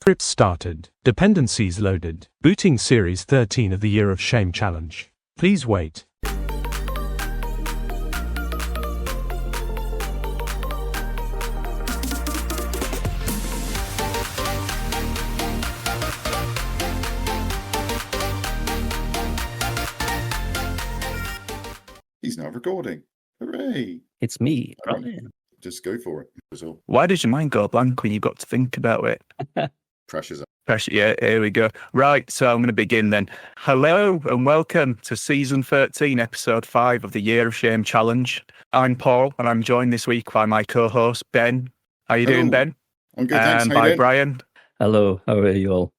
Script started. Dependencies loaded. Booting Series 13 of the Year of Shame Challenge. Please wait. He's now recording. Hooray! It's me, Right. Brian. Just go for it. That's all. Why does your mind go blank when you've got to think about it? Pressure's up. Pressure, yeah, here we go. Right, so I'm going to begin then. Hello and welcome to Season 13, Episode 5 of the Year of Shame Challenge. I'm Paul and I'm joined this week by my co-host, Ben. How you doing, Ben? I'm good, thanks. And How you by doing? Brian. Hello, how are you all?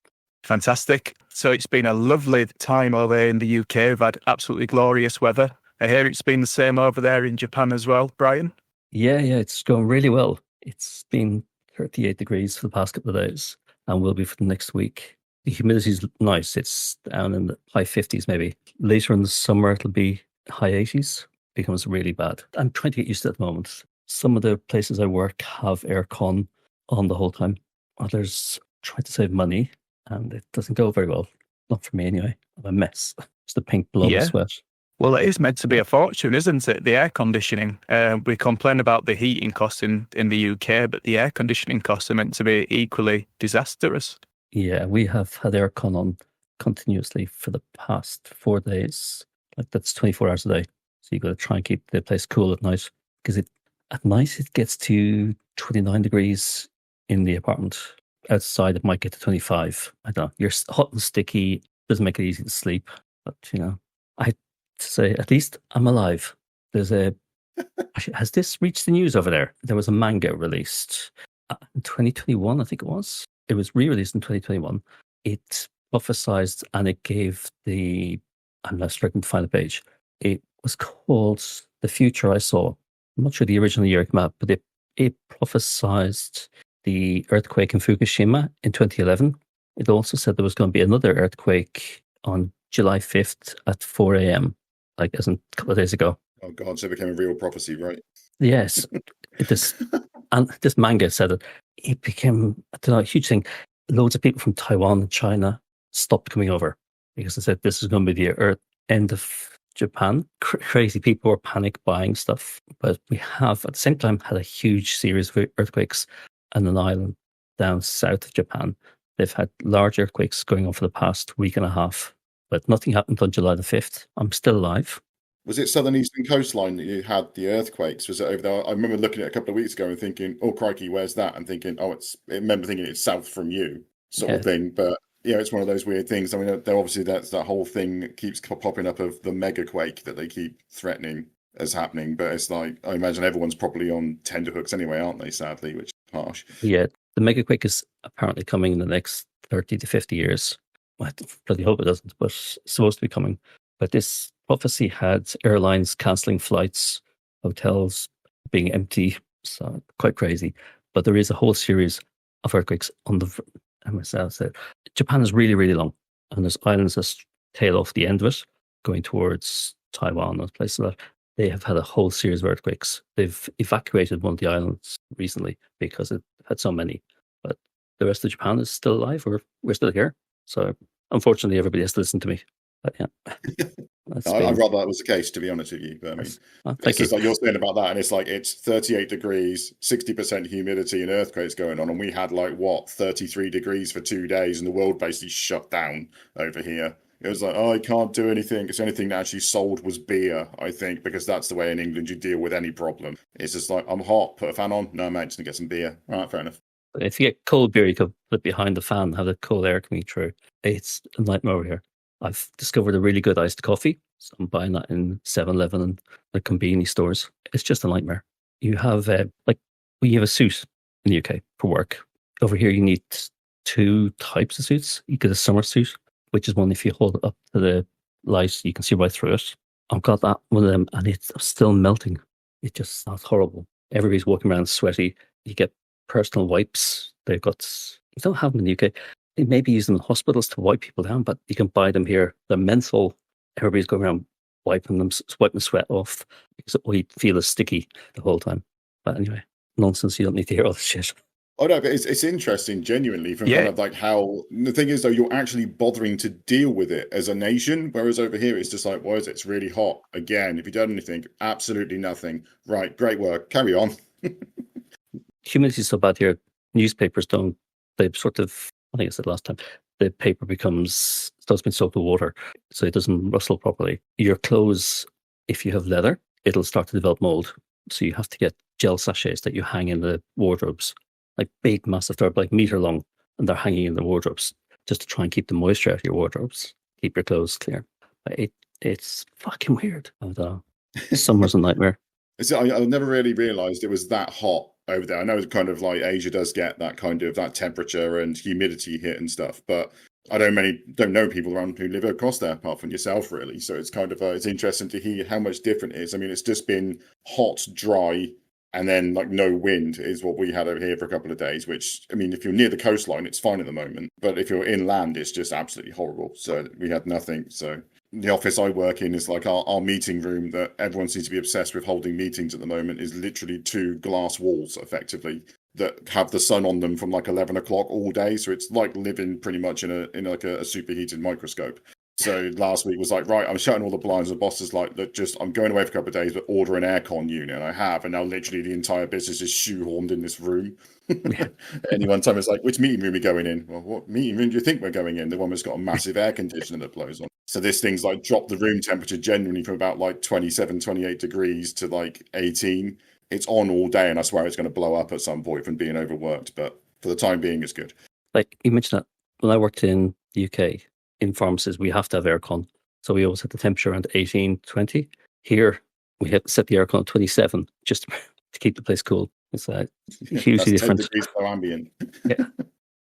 Fantastic. So it's been a lovely time over there in the UK. We've had absolutely glorious weather. I hear it's been the same over there in Japan as well, Brian. Yeah, it's going really well. It's been 38 degrees for the past couple of days and will be for the next week. The humidity's nice. It's down in the high 50s maybe. Later in the summer, it'll be high 80s. Becomes really bad. I'm trying to get used to it at the moment. Some of the places I work have aircon on the whole time. Others try to save money and it doesn't go very well. Not for me anyway. I'm a mess. It's the pink blob of sweat. Well, it is meant to be a fortune, isn't it? The air conditioning. We complain about the heating costs in the UK, but the air conditioning costs are meant to be equally disastrous. Yeah, we have had aircon on continuously for the past 4 days. Like that's 24 hours a day. So you've got to try and keep the place cool at night. Because at night it gets to 29 degrees in the apartment. Outside it might get to 25. I don't know. You're hot and sticky. Doesn't make it easy to sleep. But, I to say, at least I'm alive. There's has this reached the news over there? There was a manga released in 2021, I think it was. It was re-released in 2021. It prophesized and it gave I'm now struggling to find the page. It was called The Future I Saw. I'm not sure the original year it came out, but it prophesized the earthquake in Fukushima in 2011. It also said there was going to be another earthquake on July 5th at 4 a.m., like as in a couple of days ago. Oh, God, so it became a real prophecy, right? Yes. And this manga said that it became a huge thing. Loads of people from Taiwan and China stopped coming over because they said this is going to be the end of Japan. Crazy people were panic buying stuff. But we have, at the same time, had a huge series of earthquakes on an island down south of Japan. They've had large earthquakes going on for the past week and a half. But nothing happened on July the 5th. I'm still alive. Was it southern eastern coastline that you had the earthquakes? Was it over there? I remember looking at it a couple of weeks ago and thinking, oh, crikey, where's that? And thinking, I remember thinking it's south from you sort of thing. But, it's one of those weird things. I mean, obviously that's that whole thing that keeps popping up of the mega quake that they keep threatening as happening. But it's like, I imagine everyone's probably on tenterhooks anyway, aren't they, sadly, which is harsh. Yeah, the mega quake is apparently coming in the next 30 to 50 years. I bloody hope it doesn't, but it's supposed to be coming. But this prophecy had airlines cancelling flights, hotels being empty, so quite crazy. But there is a whole series of earthquakes on Japan is really, really long, and there's islands that tail off the end of it, going towards Taiwan and places like that. They have had a whole series of earthquakes. They've evacuated one of the islands recently because it had so many. But the rest of Japan is still alive. We're still here. So unfortunately, everybody has to listen to me. But yeah, I'd rather that was the case, to be honest with you. But I mean, it's just like you're saying about that, and it's like it's 38 degrees, 60% humidity, and earthquakes going on, and we had 33 degrees for 2 days, and the world basically shut down over here. It was like, I can't do anything. Because the only thing that actually sold was beer, I think, because that's the way in England you deal with any problem. It's just like, I'm hot, put a fan on. No, mate, just gonna get some beer. All right, fair enough. If you get cold beer, you could put it behind the fan, have the cold air coming through. It's a nightmare over here. I've discovered a really good iced coffee. So I'm buying that in 7-Eleven and the convenience stores. It's just a nightmare. You have, we have a suit in the UK for work. Over here, you need 2 types of suits. You get a summer suit, which is one if you hold it up to the light, you can see right through it. I've got that one of them, and it's still melting. It just sounds horrible. Everybody's walking around sweaty. You get personal wipes. You don't have them in the UK. They maybe use them in hospitals to wipe people down, but you can buy them here. They're menthol. Everybody's going around wiping the sweat off because all you feel is sticky the whole time. But anyway, nonsense. You don't need to hear all this shit. Oh no, but it's interesting, genuinely, from kind of like how the thing is though, you're actually bothering to deal with it as a nation, whereas over here it's just like, why is it? It's really hot again. If you done anything, absolutely nothing. Right, great work, carry on. Humidity is so bad here. Newspapers don't. They sort of. I think I said last time. The paper becomes so it's been soaked with water, so it doesn't rustle properly. Your clothes, if you have leather, it'll start to develop mold. So you have to get gel sachets that you hang in the wardrobes. Like big, massive, they're like meter long, and they're hanging in the wardrobes just to try and keep the moisture out of your wardrobes, keep your clothes clear. It's fucking weird. And, summer's a nightmare. I never really realised it was that hot over there. I know it's kind of like Asia does get that kind of that temperature and humidity hit and stuff, but I don't know people around who live across there apart from yourself, really. So it's kind of it's interesting to hear how much different it is. I mean, it's just been hot, dry. And then, like, no wind is what we had over here for a couple of days, which, I mean, if you're near the coastline, it's fine at the moment. But if you're inland, it's just absolutely horrible. So we had nothing. So the office I work in is like our meeting room that everyone seems to be obsessed with holding meetings at the moment is literally 2 glass walls, effectively, that have the sun on them from like 11 o'clock all day. So it's like living pretty much in like a superheated microscope. So last week was like, right, I'm shutting all the blinds. The boss is like, look, I'm going away for a couple of days, but order an aircon unit. And I have. And now literally the entire business is shoehorned in this room. Any one time it's like, which meeting room are we going in? Well, what meeting room do you think we're going in? The one that's got a massive air conditioner that blows on. So this thing's like dropped the room temperature generally from about like 27, 28 degrees to like 18. It's on all day. And I swear it's going to blow up at some point from being overworked. But for the time being, it's good. Like you mentioned that when I worked in the UK, in pharmacies, we have to have aircon. So we always had the temperature around 18, 20. Here, we have to set the aircon at 27 just to keep the place cool. It's hugely different. 10 degrees below ambient. Yeah.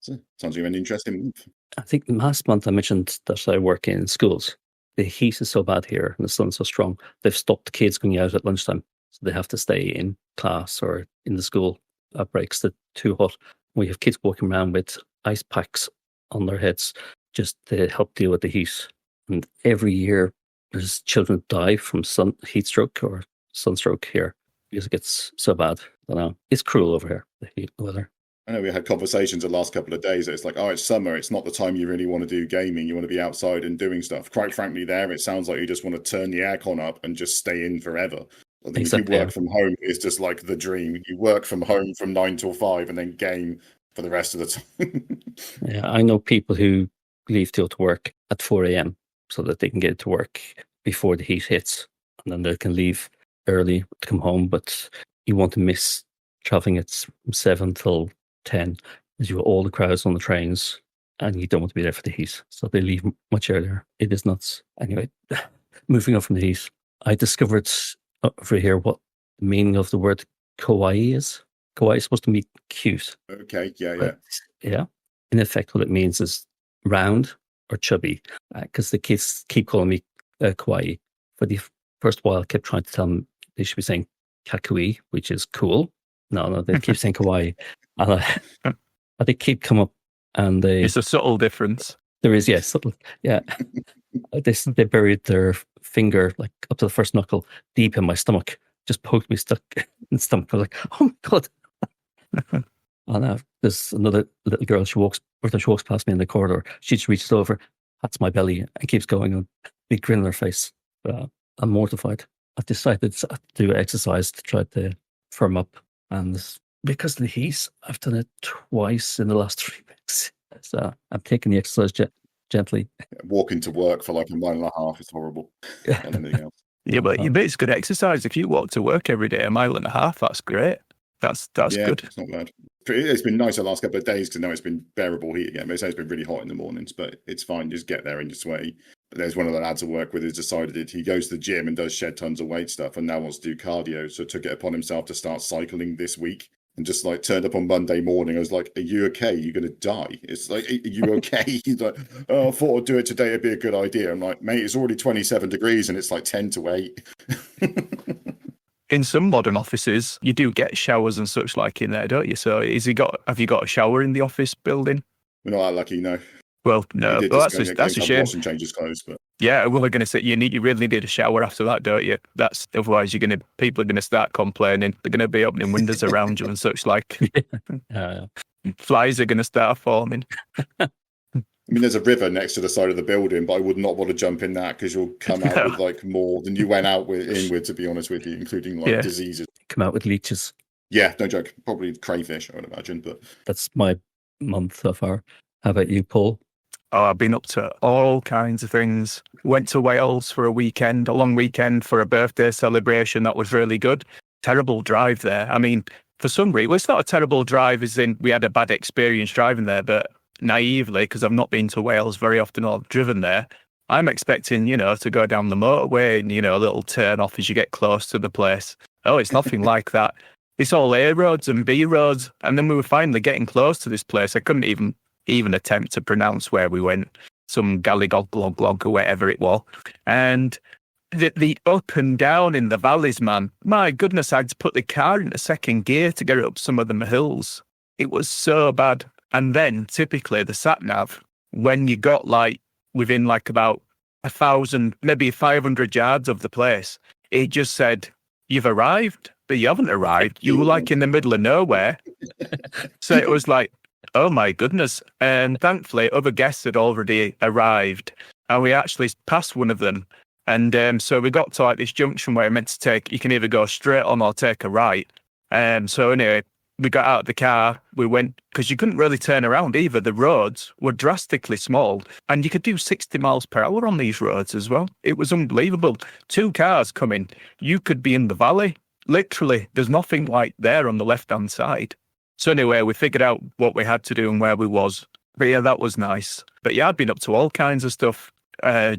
So, sounds like an interesting month. I think last month I mentioned that I work in schools. The heat is so bad here and the sun's so strong, they've stopped the kids going out at lunchtime. So they have to stay in class or in the school at breaks that too hot. We have kids walking around with ice packs on their heads just to help deal with the heat. And every year there's children die from heat stroke or sunstroke here because it gets so bad. I don't know. It's cruel over here, the heat weather. I know we had conversations the last couple of days. It's like, oh, it's summer. It's not the time you really want to do gaming. You want to be outside and doing stuff. Quite frankly, there, it sounds like you just want to turn the aircon up and just stay in forever. I think exactly. If you work from home, it's just like the dream. You work from home from 9 till 5 and then game for the rest of the time. Yeah, I know people who leave to work at 4 a.m. so that they can get to work before the heat hits. And then they can leave early to come home. But you want to miss traveling at 7 till 10 as you have all the crowds on the trains and you don't want to be there for the heat. So they leave much earlier. It is nuts. Anyway, moving on from the heat, I discovered over here what the meaning of the word kawaii is. Kawaii is supposed to mean cute. Okay, yeah. But, yeah. In effect, what it means is round or chubby, because the kids keep calling me kawaii. For the first while, I kept trying to tell them they should be saying kakui, which is cool. No, they keep saying kawaii. And they keep coming up and they... It's a subtle difference. There is, yes. Yeah. They buried their finger like up to the first knuckle deep in my stomach, just poked me stuck in the stomach. I was like, oh my God. And there's another little girl, she walks past me in the corridor. She just reaches over, pats my belly and keeps going on, big grin on her face. I'm mortified. I've decided to do exercise to try to firm up. And because of the heat, I've done it twice in the last 3 weeks. So I'm taking the exercise gently. Walking to work for like a mile and a half is horrible. And anything else. Yeah, but it's good exercise. If you walk to work every day, a mile and a half, that's great. That's good. It's not bad. It's been nice the last couple of days because now it's been bearable heat again. But it's been really hot in the mornings, but it's fine. Just get there and just sway. But there's one of the lads I work with who's decided he goes to the gym and does shed tons of weight stuff and now wants to do cardio. So took it upon himself to start cycling this week and just like turned up on Monday morning. I was like, are you okay? You're going to die. It's like, are you okay? He's like, oh, I thought I'd do it today. It'd be a good idea. I'm like, mate, it's already 27 degrees and it's like 10 to 8. In some modern offices, you do get showers and such like in there, don't you? So have you got a shower in the office building? We're not that lucky, no. Well, no, well, that's a shame. And change his clothes, but yeah, well, I'm going to say you really need a shower after that, don't you? That's otherwise people are going to start complaining. They're going to be opening windows around you and such like. Flies are going to start forming. I mean, there's a river next to the side of the building, but I would not want to jump in that because you'll come out with like more than you went out with, to be honest with you, including like diseases. Come out with leeches. Yeah, no joke. Probably crayfish, I would imagine. But that's my month so far. How about you, Paul? Oh, I've been up to all kinds of things. Went to Wales for a long weekend for a birthday celebration. That was really good. Terrible drive there. I mean, for some reason, well, it's not a terrible drive as in we had a bad experience driving there, but naively, because I've not been to Wales very often or driven there, I'm expecting, to go down the motorway and, a little turn off as you get close to the place. Oh, it's nothing like that. It's all A roads and B roads. And then we were finally getting close to this place. I couldn't even attempt to pronounce where we went, some Galligoglog or whatever it was. And the up and down in the valleys, man, my goodness, I had to put the car into second gear to get it up some of them hills. It was so bad. And then typically the sat nav, when you got like within like about 1,000, maybe 500 yards of the place, it just said, "You've arrived," but you haven't arrived. You were like in the middle of nowhere. So it was like, oh my goodness. And thankfully other guests had already arrived and we actually passed one of them. And so we got to like this junction where I meant to take, you can either go straight on or take a right. So anyway, we got out of the car, we went, because you couldn't really turn around either. The roads were drastically small and you could do 60 miles per hour on these roads as well. It was unbelievable. 2 cars coming, you could be in the valley. Literally, there's nothing like there on the left-hand side. So anyway, we figured out what we had to do and where we was. But yeah, that was nice. But yeah, I'd been up to all kinds of stuff.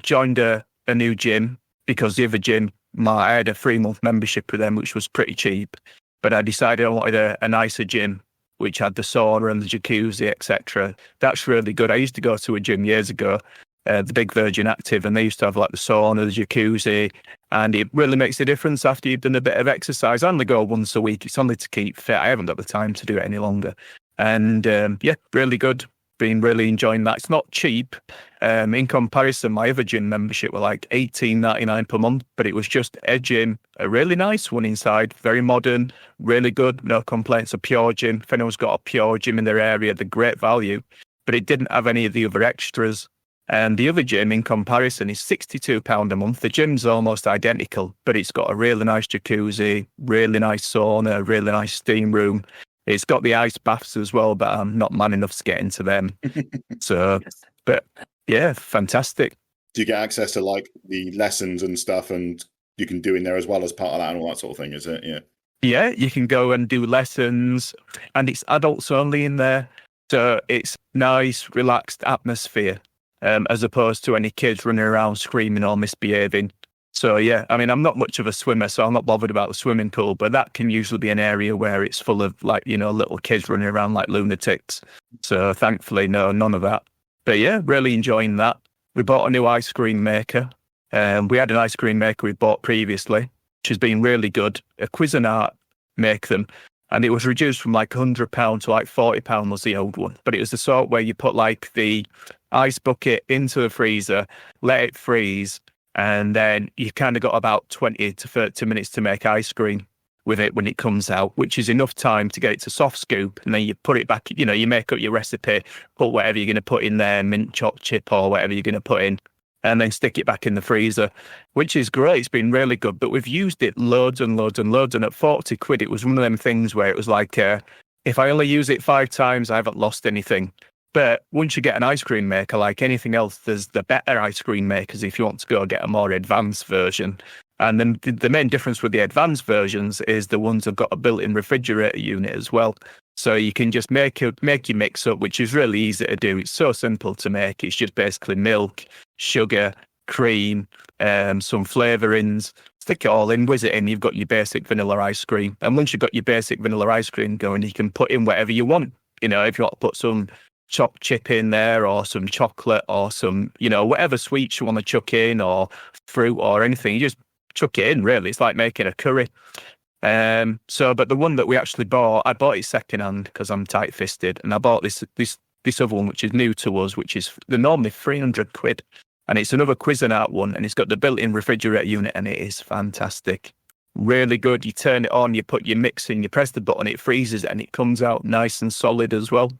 Joined a new gym because the other gym, I had a 3-month membership with them, which was pretty cheap. But I decided I wanted a nicer gym, which had the sauna and the jacuzzi, etc. That's really good. I used to go to a gym years ago, the Big Virgin Active, and they used to have like the sauna, the jacuzzi, and it really makes a difference after you've done a bit of exercise. I only go once a week. It's only to keep fit. I haven't got the time to do it any longer. And yeah, really good. Been really enjoying that. It's not cheap. In comparison, my other gym membership were like $18.99 per month, but it was just a gym, a really nice one inside, very modern, really good, no complaints, a pure gym. If anyone's got a pure gym in their area, they're great value, but it didn't have any of the other extras. And the other gym, in comparison, is £62 a month. The gym's almost identical, but it's got a really nice jacuzzi, really nice sauna, really nice steam room. It's got the ice baths as well, but I'm not man enough to get into them. So, but yeah, fantastic. Do you get access to like the lessons and stuff and you can do in there as well as part of that and all that sort of thing, is it? Yeah. Yeah, you can go and do lessons and it's adults only in there. So it's nice, relaxed atmosphere as opposed to any kids running around screaming or misbehaving. So yeah, I mean, I'm not much of a swimmer, so I'm not bothered about the swimming pool, but that can usually be an area where it's full of like, little kids running around like lunatics. So thankfully, no, none of that. But yeah, really enjoying that. We bought a new ice cream maker. We had an ice cream maker we bought previously, which has been really good. A Cuisinart make them. And it was reduced from like £100 to like £40 was the old one. But it was the sort where you put like the ice bucket into the freezer, let it freeze, and then you kind of got about 20 to 30 minutes to make ice cream with it when it comes out, which is enough time to get it to soft scoop. And then you put it back, you make up your recipe, put whatever you're going to put in there, mint choc chip or whatever you're going to put in, and then stick it back in the freezer, which is great. It's been really good. But we've used it loads and loads and loads. And at 40 quid, it was one of them things where it was like, if I only use it 5 times, I haven't lost anything. But once you get an ice cream maker, like anything else, there's the better ice cream makers if you want to go get a more advanced version. And then the main difference with the advanced versions is the ones have got a built-in refrigerator unit as well. So you can just make your mix up, which is really easy to do. It's so simple to make. It's just basically milk, sugar, cream, some flavourings. Stick it all in, whiz it in, you've got your basic vanilla ice cream. And once you've got your basic vanilla ice cream going, you can put in whatever you want. If you want to put some choc chip in there or some chocolate or some, whatever sweets you want to chuck in or fruit or anything, you just chuck it in, really. It's like making a curry. But the one that we actually bought, I bought it secondhand because I'm tight-fisted, and I bought this this other one, which is new to us, which is they're normally £300. And it's another Cuisinart one, and it's got the built-in refrigerator unit, and it is fantastic. Really good. You turn it on, you put your mix in, you press the button, it freezes, and it comes out nice and solid as well.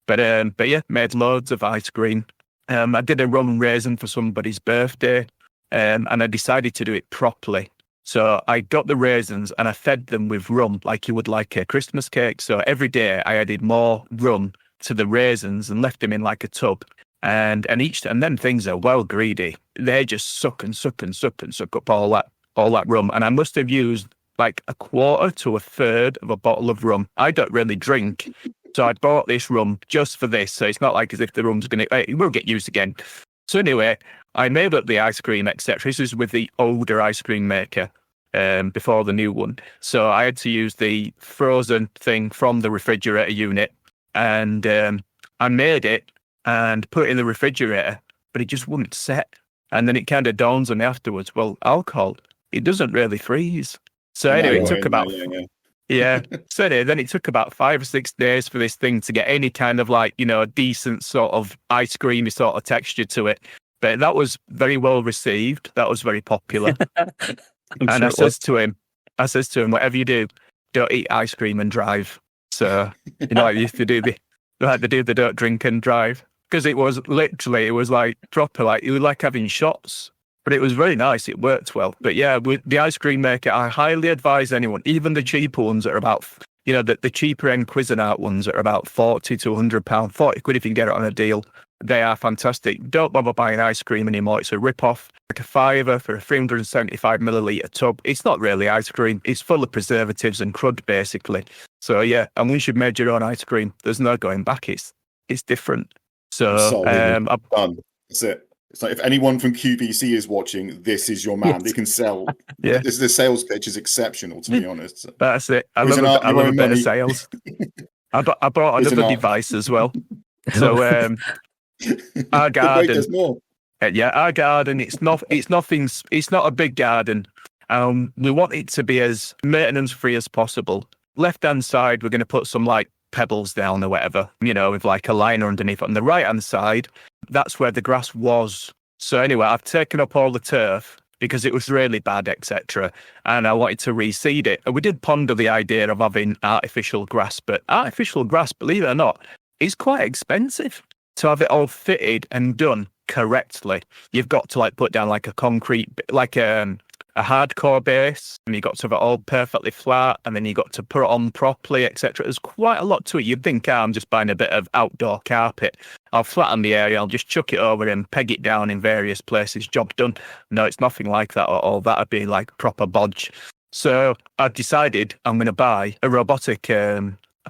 But yeah, made loads of ice cream. I did a rum raisin for somebody's birthday, and I decided to do it properly. So I got the raisins and I fed them with rum like you would like a Christmas cake. So every day I added more rum to the raisins and left them in like a tub. And then things are well greedy. They just suck up all that rum. And I must have used like a quarter to a third of a bottle of rum. I don't really drink. So I bought this rum just for this. So it's not like as if the rum's it will get used again. So anyway, I made up the ice cream, etc. This is with the older ice cream maker before the new one. So I had to use the frozen thing from the refrigerator unit, and I made it and put it in the refrigerator, but it just wouldn't set. And then it kind of dawns on me afterwards, well, alcohol, it doesn't really freeze. So anyway, it took about... Yeah. So anyway, then it took about 5 or 6 days for this thing to get any kind of like, decent sort of ice creamy sort of texture to it. But that was very well received. That was very popular. And I says to him, whatever you do, don't eat ice cream and drive. So, I used to do the don't drink and drive. Because it was like proper, like it was like having shots. But it was very nice. It worked well. But yeah, with the ice cream maker, I highly advise anyone, even the cheaper ones that are about, the cheaper end Cuisinart ones that are about £40 to £100, £40 if you can get it on a deal. They are fantastic. Don't bother buying ice cream anymore. It's a rip-off. Like a £5 for a 375 millilitre tub. It's not really ice cream. It's full of preservatives and crud, basically. So yeah, and once you've made your own ice cream, there's no going back. It's different. So done. That's it. It's like if anyone from QVC is watching, this is your man. They can sell. Yeah. The sales pitch is exceptional, to be honest. That's it. I love a bit of sales. I bought another device as well. So our garden. Our garden. It's not a big garden. We want it to be as maintenance free as possible. Left hand side, we're going to put some like pebbles down or whatever, with like a liner underneath. On the right hand side, that's where the grass was. So anyway, I've taken up all the turf because it was really bad, etc. And I wanted to reseed it. And we did ponder the idea of having artificial grass, but artificial grass, believe it or not, is quite expensive to have it all fitted and done correctly. You've got to like put down like a concrete, like a hardcore base, and you got to have it all perfectly flat, and then you got to put it on properly, etc. There's quite a lot to it. You'd think, I'm just buying a bit of outdoor carpet. I'll flatten the area, I'll just chuck it over and peg it down in various places, job done. No, it's nothing like that at all. That'd be like proper bodge. So I decided I'm going to buy a robotic, I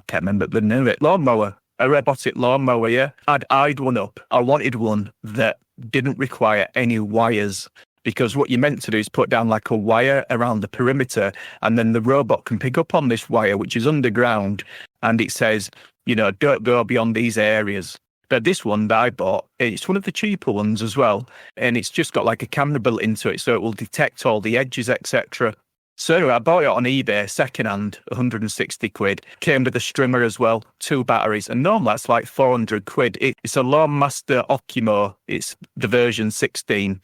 can't remember the name of it, lawnmower. A robotic lawnmower, yeah. I'd eyed one up. I wanted one that didn't require any wires, because what you're meant to do is put down like a wire around the perimeter, and then the robot can pick up on this wire, which is underground, and it says, don't go beyond these areas. But this one that I bought, it's one of the cheaper ones as well, and it's just got like a camera built into it, so it will detect all the edges, etc. So anyway, I bought it on eBay, secondhand, £160. Came with a strimmer as well, 2 batteries, and normally that's like £400. It's a Lawnmaster Okimo. It's the version 16.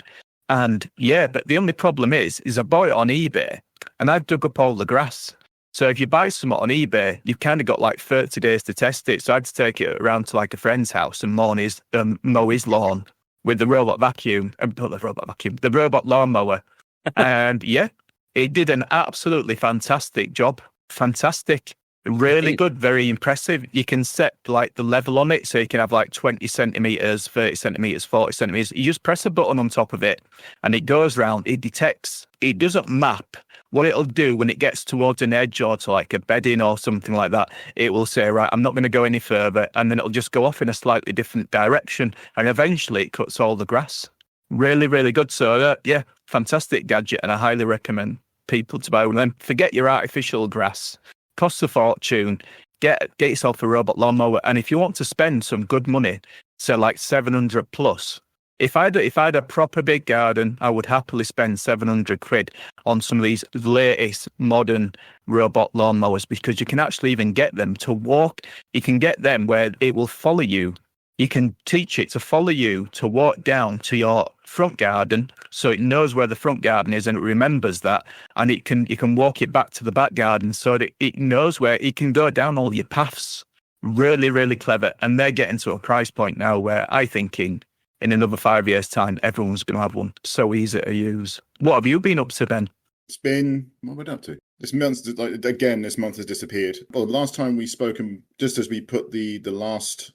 And yeah, but the only problem is I bought it on eBay and I've dug up all the grass. So if you buy something on eBay, you've kind of got like 30 days to test it. So I had to take it around to like a friend's house and mow his lawn with the robot vacuum, the robot lawnmower. And yeah, it did an absolutely fantastic job. Fantastic. Really good, very impressive. You can set like the level on it, so you can have like 20 centimeters, 30 centimeters, 40 centimeters. You just press a button on top of it and it goes round. It detects, it doesn't map. What it'll do when it gets towards an edge or to like a bedding or something like that, it will say, right, I'm not going to go any further. And then it'll just go off in a slightly different direction. And eventually it cuts all the grass. Really, really good. So yeah, fantastic gadget. And I highly recommend people to buy one of them. Forget your artificial grass. Costs a fortune. Get yourself a robot lawnmower. And if you want to spend some good money, say like 700 plus, If I had a proper big garden, I would happily spend 700 quid on some of these latest modern robot lawnmowers, because you can actually even get them to walk. You can get them where it will follow you. You can teach it to follow you to walk down to your front garden, so it knows where the front garden is and it remembers that, and you can walk it back to the back garden so that it knows where it can go down all your paths. Really, really clever. And they're getting to a price point now where I think in another 5 years' time, everyone's going to have one. So easy to use. What have you been up to, Ben? It's been, what have I been up to? This month, this month has disappeared. Well, the last time we spoke, just as we put the last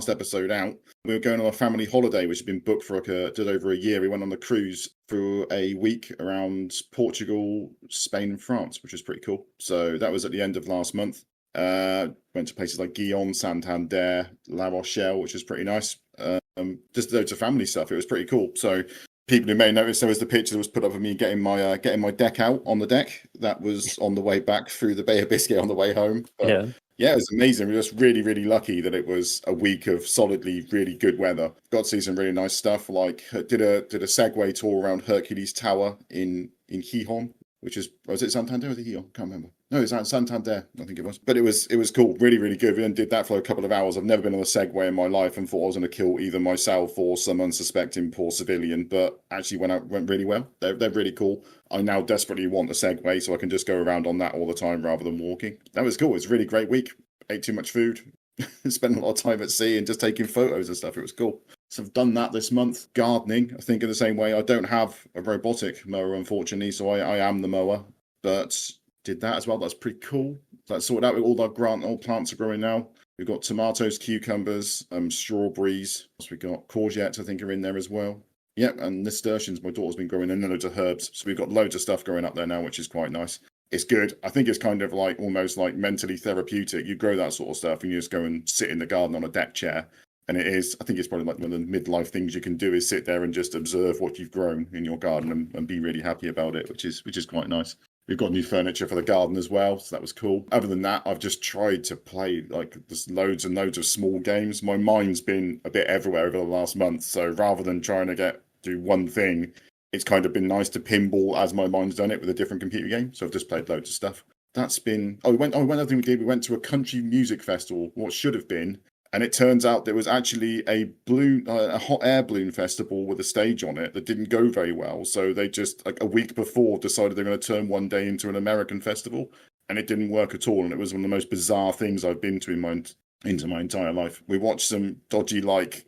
episode out, we were going on a family holiday, which had been booked for just over a year. We went on the cruise for a week around Portugal, Spain, and France, which was pretty cool. So that was at the end of last month. Went to places like Guillaume, Santander, La Rochelle, which was pretty nice. Just loads of family stuff. It was pretty cool. So people who may notice, there was the picture that was put up of me getting my deck out on the deck. That was on the way back through the Bay of Biscay on the way home. But yeah, it was amazing. We were just really, really lucky that it was a week of solidly really good weather. Got to see some really nice stuff. Like did a Segway tour around Hercules Tower in Gijón, which was it Santander or the Gijón? Can't remember. No, it was Santander, I think it was. But it was cool, really, really good. We then did that for a couple of hours. I've never been on a Segway in my life and thought I was going to kill either myself or some unsuspecting poor civilian, but actually went really well. They're really cool. I now desperately want a Segway so I can just go around on that all the time rather than walking. That was cool. It was a really great week. Ate too much food. Spent a lot of time at sea and just taking photos and stuff. It was cool. So I've done that this month. Gardening, I think in the same way. I don't have a robotic mower, unfortunately, so I am the mower. But did that as well. That's pretty cool. That's sorted out. All plants are growing now. We've got tomatoes, cucumbers, strawberries. We've got courgettes, I think, are in there as well. Yep, and nasturtiums, my daughter's been growing, and loads of herbs. So we've got loads of stuff going up there now, which is quite nice. It's good. I think it's kind of like almost like mentally therapeutic. You grow that sort of stuff and you just go and sit in the garden on a deck chair. And it is, I think it's probably like one of the midlife things you can do is sit there and just observe what you've grown in your garden and be really happy about it, which is quite nice. We've got new furniture for the garden as well, so that was cool. Other than that, I've just tried to play like there's loads and loads of small games. My mind's been a bit everywhere over the last month, so rather than trying to do one thing, it's kind of been nice to pinball as my mind's done it with a different computer game. So I've just played loads of stuff. That's been. One other thing we did. We went to a country music festival. What should have been. And it turns out there was actually a hot air balloon festival with a stage on it that didn't go very well. So they just, like a week before, decided they're going to turn one day into an American festival. And it didn't work at all. And it was one of the most bizarre things I've been to into my entire life. We watched some dodgy,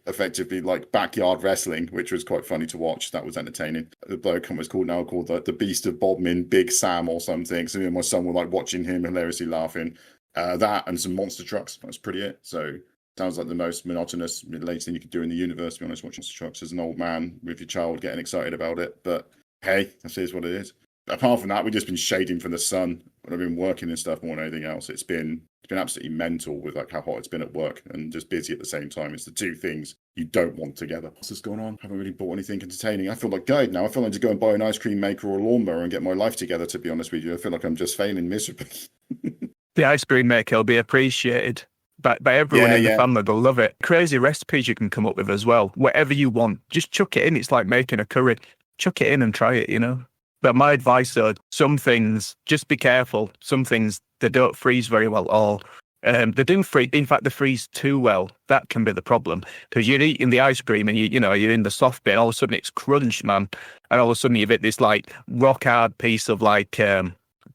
effectively backyard wrestling, which was quite funny to watch. That was entertaining. The bloke was called the Beast of Bodmin, Big Sam or something. So me and my son were watching him, hilariously laughing. That and some monster trucks. That's pretty it. So sounds like the most monotonous, middle-aged thing you could do in the universe, to be honest, watching monster trucks as an old man with your child getting excited about it. But hey, that is what it is. Apart from that, we've just been shading from the sun. When I've been working and stuff more than anything else, it's been absolutely mental with how hot it's been at work and just busy at the same time. It's the two things you don't want together. What's this going on? I haven't really bought anything entertaining. I feel like Guide now. I feel like to go and buy an ice cream maker or a lawnmower and get my life together, to be honest with you. I feel like I'm just failing miserably. The ice cream maker will be appreciated by everyone in the family. They'll love it. Crazy recipes you can come up with as well. Whatever you want, just chuck it in. It's like making a curry. Chuck it in and try it, But my advice, though, some things, just be careful. Some things, they don't freeze very well, or they do freeze. In fact, they freeze too well. That can be the problem. Because you're eating the ice cream and you're in the soft bit, all of a sudden it's crunch, man. And all of a sudden you've hit this rock hard piece of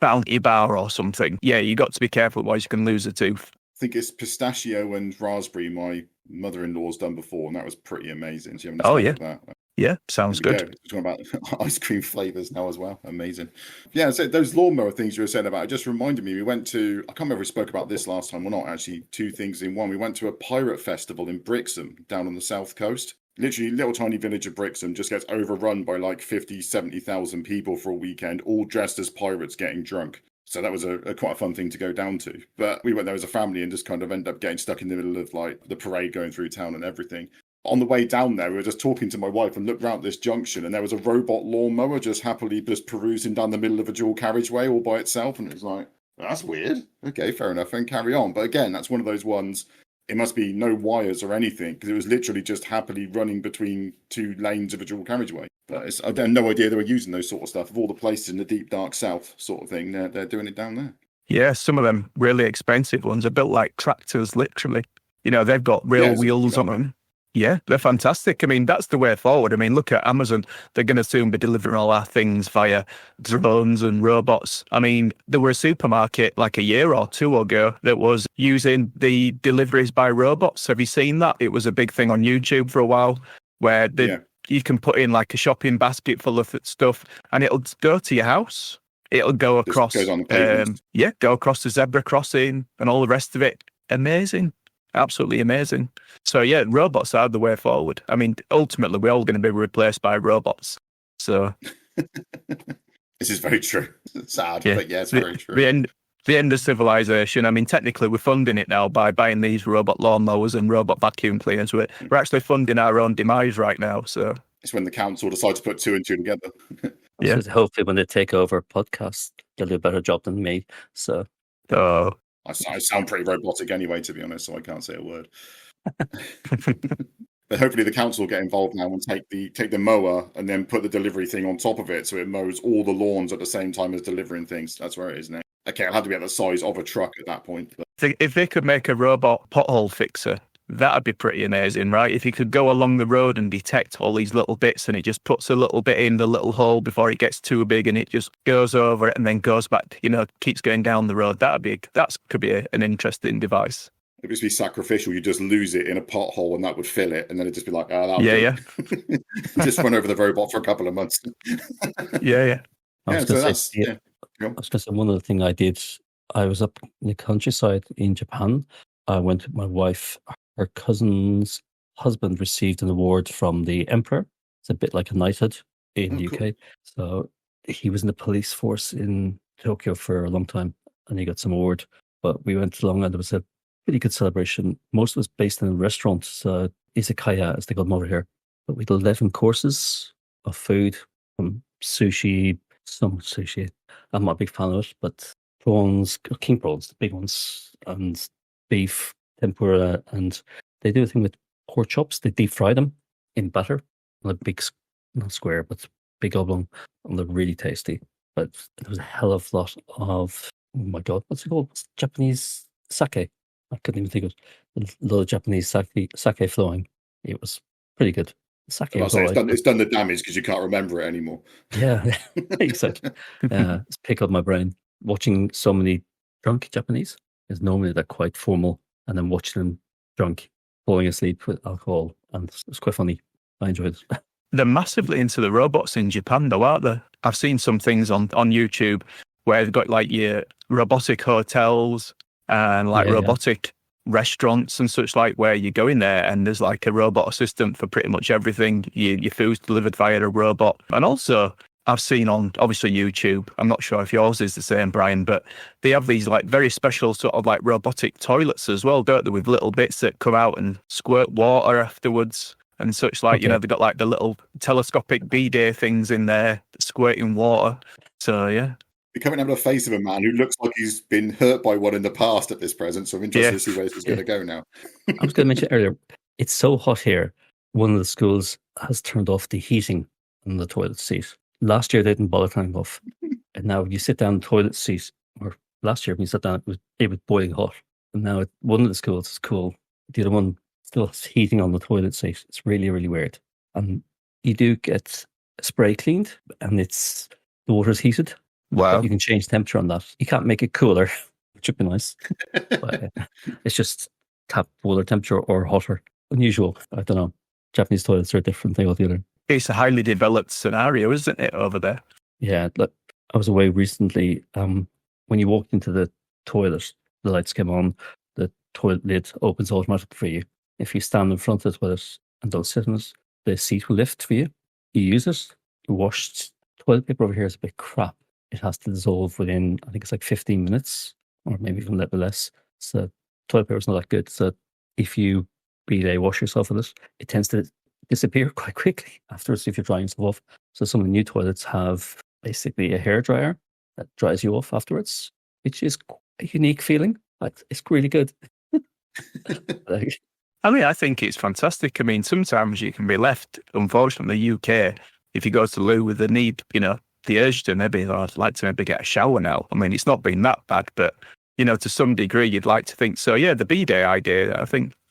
Bounty bar or something. Yeah, you got to be careful, otherwise you can lose a tooth. I think it's pistachio and raspberry my mother-in-law's done before, and that was pretty amazing. So that. Yeah, sounds good. We're talking about ice cream flavors now as well. Amazing. Yeah, so those lawnmower things you were saying about, it just reminded me, we went to, I can't remember if we spoke about this last time or not, actually, two things in one. We went to a pirate festival in Brixham down on the south coast. Literally, little tiny village of Brixham just gets overrun by 50, 70,000 people for a weekend, all dressed as pirates getting drunk. So that was quite a fun thing to go down to. But we went there as a family and just kind of ended up getting stuck in the middle of the parade going through town and everything. On the way down there, we were just talking to my wife and looked around this junction, and there was a robot lawnmower just happily just perusing down the middle of a dual carriageway all by itself. And it was like, that's weird. Okay, fair enough, and carry on. But again, that's one of those ones it must be no wires or anything, because it was literally just happily running between 2 lanes of a dual carriageway. But I had no idea they were using those sort of stuff. Of all the places in the deep dark south sort of thing, they're doing it down there. Yeah, some of them really expensive ones are built like tractors, literally. They've got real wheels on them. Yeah, they're fantastic. I mean, that's the way forward. I mean, look at Amazon. They're going to soon be delivering all our things via drones and robots. I mean, there were a supermarket like a year or 2 ago that was using the deliveries by robots. Have you seen that? It was a big thing on YouTube for a while where you can put in like a shopping basket full of stuff and it'll go to your house. It'll go across, go across the zebra crossing and all the rest of it. Amazing. Absolutely amazing. So yeah, robots are the way forward. I mean, ultimately, we're all going to be replaced by robots. So this is very true. It's sad, but yeah, it's very true. The end of civilization. I mean, technically, we're funding it now by buying these robot lawnmowers and robot vacuum cleaners. We're actually funding our own demise right now. So it's when the council decides to put 2 and 2 together. Yeah. So hopefully, when they take over podcasts, they'll do a better job than me. So. I sound pretty robotic anyway, to be honest, so I can't say a word. But hopefully the council will get involved now and take the mower and then put the delivery thing on top of it, so it mows all the lawns at the same time as delivering things. That's where it is now. Okay, it'll have to be at the size of a truck at that point. But if they could make a robot pothole fixer, that'd be pretty amazing, right? If you could go along the road and detect all these little bits and it just puts a little bit in the little hole before it gets too big and it just goes over it and then goes back, keeps going down the road. That could be an interesting device. It'd just be sacrificial. You just lose it in a pothole and that would fill it. And then it'd just be like, just run over the robot for a couple of months. I was going to say, one other thing I did, I was up in the countryside in Japan. I went with my wife. Her cousin's husband received an award from the emperor. It's a bit like a knighthood in the UK. Cool. So he was in the police force in Tokyo for a long time and he got some award. But we went along and there was a pretty good celebration. Most was based in a restaurant, izakaya as they call them over here. But we did 11 courses of food, from sushi, some sushi. I'm not a big fan of it, but prawns, king prawns, the big ones, and beef, tempura, and they do a thing with pork chops. They deep fry them in butter on a big, not square, but big oblong, and they're really tasty. But there was a hell of a lot of, oh my God, what's it called? Japanese sake. I couldn't even think of it. A lot of Japanese sake flowing. It was pretty good. Sake was it's done the damage because you can't remember it anymore. Yeah, exactly. It's pick up my brain. Watching so many drunk Japanese is normally they're quite formal, and then watching them drunk, falling asleep with alcohol, and it's quite funny. I enjoyed it. They're massively into the robots in Japan, though, aren't they? I've seen some things on YouTube where they've got like your robotic hotels and like robotic restaurants and such, like where you go in there and there's like a robot assistant for pretty much everything. Your food's delivered via a robot. And also I've seen on obviously YouTube, I'm not sure if yours is the same, Brian, but they have these like very special sort of like robotic toilets as well, don't they, with little bits that come out and squirt water afterwards and such, like, they've got like the little telescopic bidet things in there squirting water. So yeah. You're coming out of the face of a man who looks like he's been hurt by one in the past at this present, so I'm interested to see where this is going to go now. I was going to mention earlier, it's so hot here. One of the schools has turned off the heating on the toilet seat. Last year, they didn't bother turning off. And now you sit down in the toilet seat, or last year when you sat down, it was boiling hot. And now one of the schools is cool. The other one still has heating on the toilet seat. It's really, really weird. And you do get spray cleaned, and the water's heated. Wow. You can change temperature on that. You can't make it cooler, which would be nice. But it's just tap water temperature or hotter. Unusual. I don't know. Japanese toilets are different thing altogether. It's a highly developed scenario, isn't it, over there? Yeah. Look, I was away recently. When you walked into the toilet, the lights came on, the toilet lid opens automatically for you. If you stand in front of the toilet and don't sit in it, the seat will lift for you. You use it. You wash toilet paper over here is a bit crap. It has to dissolve within, I think it's like 15 minutes, or maybe even a little bit less. So toilet paper is not that good. So if you wash yourself with it, it tends to disappear quite quickly afterwards if you're drying yourself off. So some of the new toilets have basically a hairdryer that dries you off afterwards, which is a unique feeling. Like, it's really good. I mean, I think it's fantastic. I mean, sometimes you can be left, unfortunately, the UK, if you go to the loo with the need, the urge to maybe, I'd like to maybe get a shower now. I mean, it's not been that bad, but, to some degree, you'd like to think so. Yeah, the B-Day idea,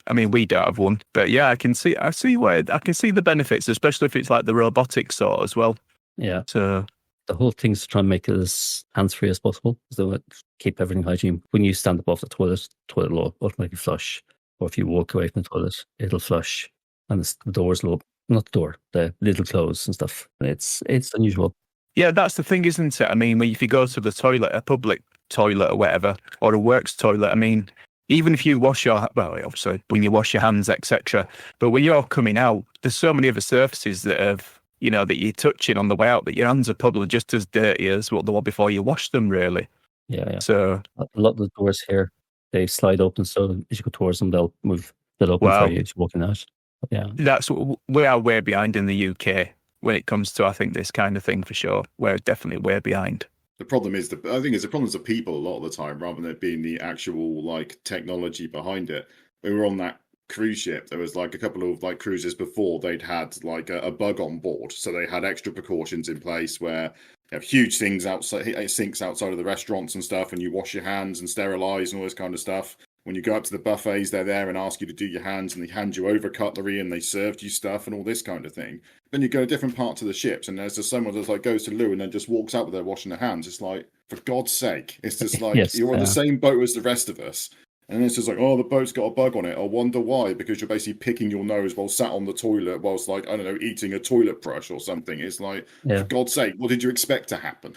I mean, we don't have one, but yeah, I can see the benefits, especially if it's like the robotic sort as well. Yeah. So the whole thing is to try and make it as hands-free as possible, so keep everything hygiene. When you stand up off the toilet will automatically flush, or if you walk away from the toilet, it'll flush, and the doors will open. Not the door, the little close and stuff. It's unusual. Yeah, that's the thing, isn't it? I mean, if you go to the toilet, a public toilet or whatever, or a works toilet, I mean, even if you obviously when you wash your hands, etc. But when you're coming out, there's so many other surfaces that have, that you're touching on the way out, that your hands are probably just as dirty as what they were before you wash them, really. Yeah. So a lot of the doors here, they slide open, so as you go towards them, they'll open for you as you're walking out. But yeah, we are way behind in the UK when it comes to, I think, this kind of thing for sure. We're definitely way behind. The problem is, the problems of people a lot of the time, rather than it being the actual technology behind it. We were on that cruise ship. There was a couple of cruises before they'd had a bug on board, so they had extra precautions in place where you have huge things outside, sinks outside of the restaurants and stuff, and you wash your hands and sterilize and all this kind of stuff. When you go up to the buffets, they're there and ask you to do your hands, and they hand you over cutlery and they served you stuff and all this kind of thing. Then you go to different parts of the ships, and there's just someone that goes to loo and then just walks out with their washing their hands. It's for God's sake, it's just yes, you're on the same boat as the rest of us. And it's just the boat's got a bug on it. I wonder why, because you're basically picking your nose while sat on the toilet whilst, I don't know, eating a toilet brush or something. It's for God's sake, what did you expect to happen?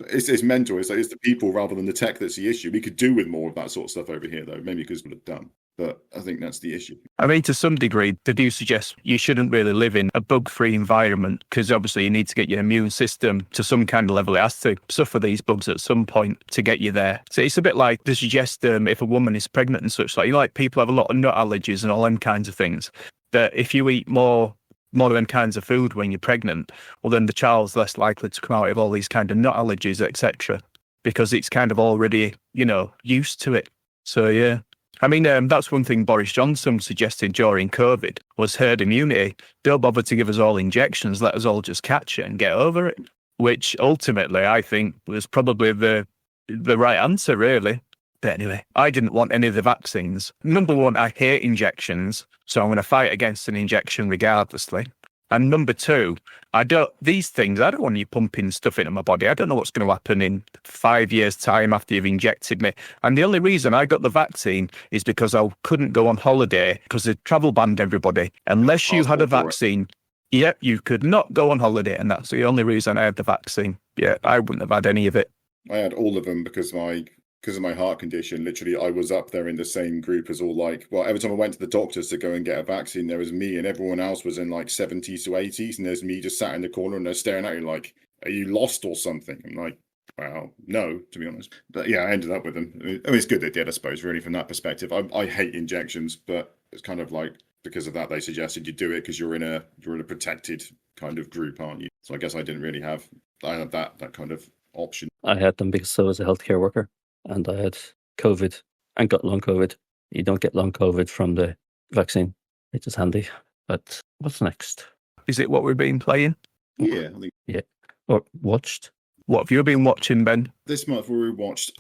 It's mental. It's the people rather than the tech that's the issue. We could do with more of that sort of stuff over here, though, maybe because we'd have done. But I think that's the issue. I mean, to some degree, they do suggest you shouldn't really live in a bug-free environment, because obviously you need to get your immune system to some kind of level. It has to suffer these bugs at some point to get you there. So it's a bit like they suggest if a woman is pregnant and such, people have a lot of nut allergies and all them kinds of things, that if you eat more of them kinds of food when you're pregnant, well, then the child's less likely to come out with all these kind of nut allergies, etc., because it's kind of already, used to it. So, yeah. I mean, that's one thing Boris Johnson suggested during COVID was herd immunity. Don't bother to give us all injections. Let us all just catch it and get over it, which ultimately I think was probably the right answer, really. But anyway, I didn't want any of the vaccines. Number one, I hate injections, so I'm going to fight against an injection regardlessly. And number two, I don't want you pumping stuff into my body. I don't know what's going to happen in 5 years' time after you've injected me. And the only reason I got the vaccine is because I couldn't go on holiday because they travel banned everybody. Unless you had a vaccine, you could not go on holiday. And that's the only reason I had the vaccine. Yeah, I wouldn't have had any of it. I had all of them because of my heart condition. Literally, I was up there in the same group as every time I went to the doctors to go and get a vaccine, there was me and everyone else was in 70s to 80s, and there's me just sat in the corner and they're staring at you like, are you lost or something? I'm like, well, no, to be honest. But yeah, I ended up with them. I mean, it's good they did, I suppose, really, from that perspective. I hate injections, but it's kind of because of that, they suggested you do it because you're in a protected kind of group, aren't you? So I guess I didn't really have that kind of option. I had them because I was a healthcare worker. And I had COVID and got long COVID. You don't get long COVID from the vaccine, which is handy. But what's next? Is it what we've been playing? Yeah, I think. Yeah. Or watched. What have you been watching, Ben? This month we've watched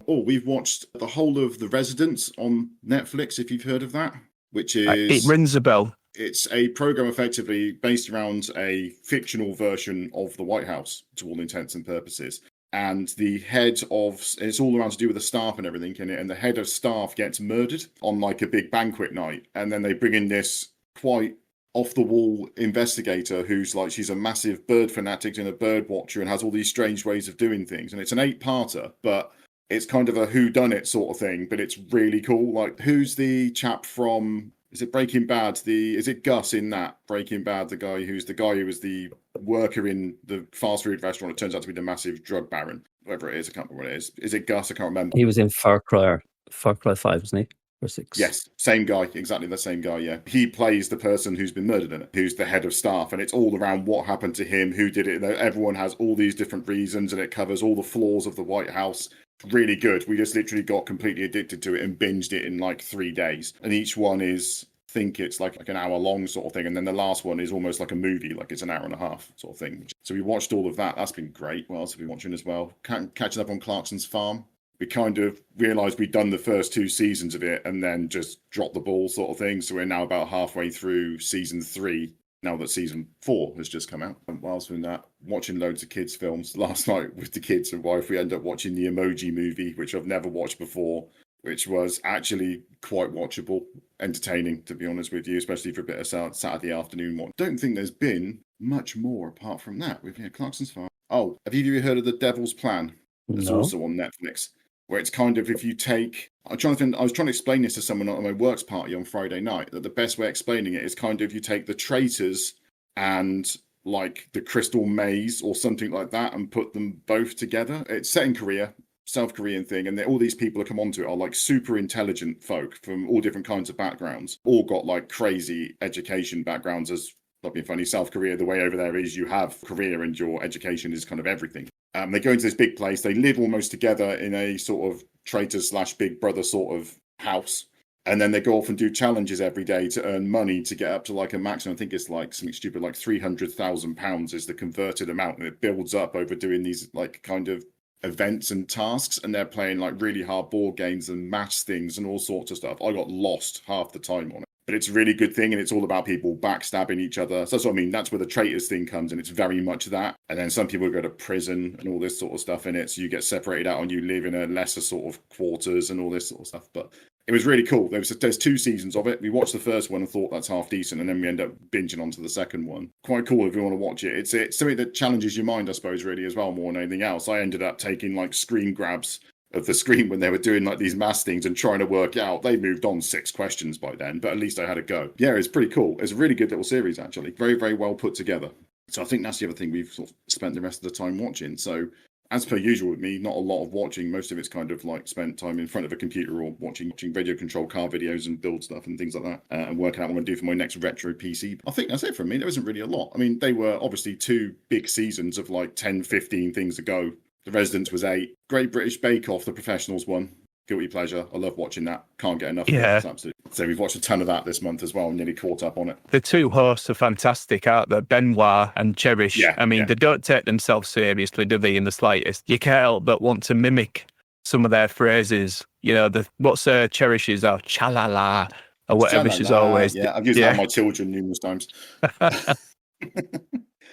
the whole of The Residents on Netflix, if you've heard of that, which is... It rings a bell. It's a program effectively based around a fictional version of the White House, to all intents and purposes. And the head of, it's all around to do with the staff and everything in it, and the head of staff gets murdered on a big banquet night, and then they bring in this quite off-the-wall investigator who's she's a massive bird fanatic and a bird watcher and has all these strange ways of doing things, and it's an 8-parter, but it's kind of a whodunit sort of thing, but it's really cool. Who's the chap from... Is it Breaking Bad? Is it Gus in that Breaking Bad? The guy who was the worker in the fast food restaurant. It turns out to be the massive drug baron. Whatever it is, I can't remember what it is. Is it Gus? I can't remember. He was in Far Cry 5, wasn't he? Or 6? Yes, same guy, exactly the same guy. Yeah, he plays the person who's been murdered in it, who's the head of staff, and it's all around what happened to him, who did it. Everyone has all these different reasons, and it covers all the flaws of the White House. really good. We just literally got completely addicted to it and binged it in like 3 days. And each one is, I think it's like an hour long sort of thing. And then the last one is almost like a movie, like it's an hour and a half sort of thing. So we watched all of that. That's been great. What else have we been watching as well? Catching up on Clarkson's Farm. We kind of realised we'd done the first 2 seasons of it and then just dropped the ball sort of thing. So we're now about halfway through season 3, now that season 4 has just come out. And whilst we're in that, watching loads of kids' films. Last night with the kids and wife, we ended up watching the Emoji Movie, which I've never watched before, which was actually quite watchable, entertaining, to be honest with you, especially for a bit of Saturday afternoon one. Don't think there's been much more apart from that. We've had Clarkson's Farm. Oh, have you heard of The Devil's Plan? It's also on Netflix. Where it's kind of, if you take, I was trying to explain this to someone at my works party on Friday night, that the best way of explaining it is kind of, you take the Traitors and like the Crystal Maze or something like that and put them both together. It's set in Korea, South Korean thing, and all these people who come onto it are like super intelligent folk from all different kinds of backgrounds, all got like crazy education backgrounds. As not being funny, South Korea, the way over there is you have career and your education is kind of everything. They go into this big place. They live almost together in a sort of traitor/big brother sort of house. And then they go off and do challenges every day to earn money to get up to like a maximum. I think it's like something stupid, like £300,000 is the converted amount. And it builds up over doing these like kind of events and tasks. And they're playing like really hard board games and maths things and all sorts of stuff. I got lost half the time on it. But it's a really good thing, and it's all about people backstabbing each other. So that's what I mean. That's where the traitors thing comes, and it's very much that. And then some people go to prison and all this sort of stuff in it, so you get separated out and you live in a lesser sort of quarters and all this sort of stuff. But it was really cool. There's 2 seasons of it. We watched the first one and thought that's half decent, and then we end up binging onto the second one. Quite cool if you want to watch it. It's something that challenges your mind, I suppose, really, as well, more than anything else. I ended up taking like screen grabs of the screen when they were doing like these maths things and trying to work out. They moved on 6 questions by then, but at least I had a go. Yeah, it's pretty cool. It's a really good little series, actually. Very, very well put together. So I think that's the other thing we've sort of spent the rest of the time watching. So as per usual with me, not a lot of watching. Most of it's kind of like spent time in front of a computer or watching radio control car videos and build stuff and things like that, and working out what I'm going to do for my next retro PC. I think that's it from me. There isn't really a lot. I mean, they were obviously 2 big seasons of like 10, 15 things ago. The Residents was 8. Great British Bake Off, the professionals one. Guilty pleasure. I love watching that. Can't get enough of it. It's absolutely. So we've watched a ton of that this month as well. I'm nearly caught up on it. The 2 hosts are fantastic, aren't they? Benoit and Cherish. Yeah, I mean, they don't take themselves seriously, do they, in the slightest? You can't help but want to mimic some of their phrases. You know, what's Cherish's are cha-la-la or whatever she's always. Yeah, I've used that on my children numerous times.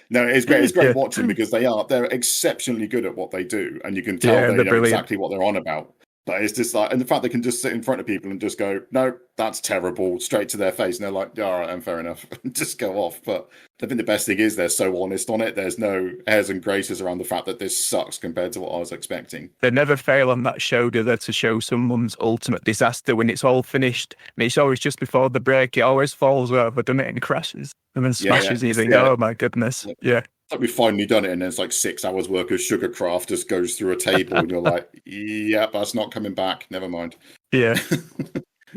No, it's great. It's great watching because they're exceptionally good at what they do, and you can tell they know brilliant. Exactly what they're on about. But it's just like, and the fact they can just sit in front of people and just go, no, that's terrible, straight to their face, and they're like, yeah, all right, fair enough, just go off. But I think the best thing is they're so honest on it. There's no airs and graces around the fact that this sucks compared to what I was expecting. They never fail on that show, do they, to show someone's ultimate disaster when it's all finished. And it's always just before the break, it always falls over, doesn't it, and crashes and then smashes. You think, oh my goodness, yeah. Like we've finally done it, and it's like 6 hours work of sugar craft just goes through a table, and you're like, "Yep, that's not coming back. Never mind." Yeah,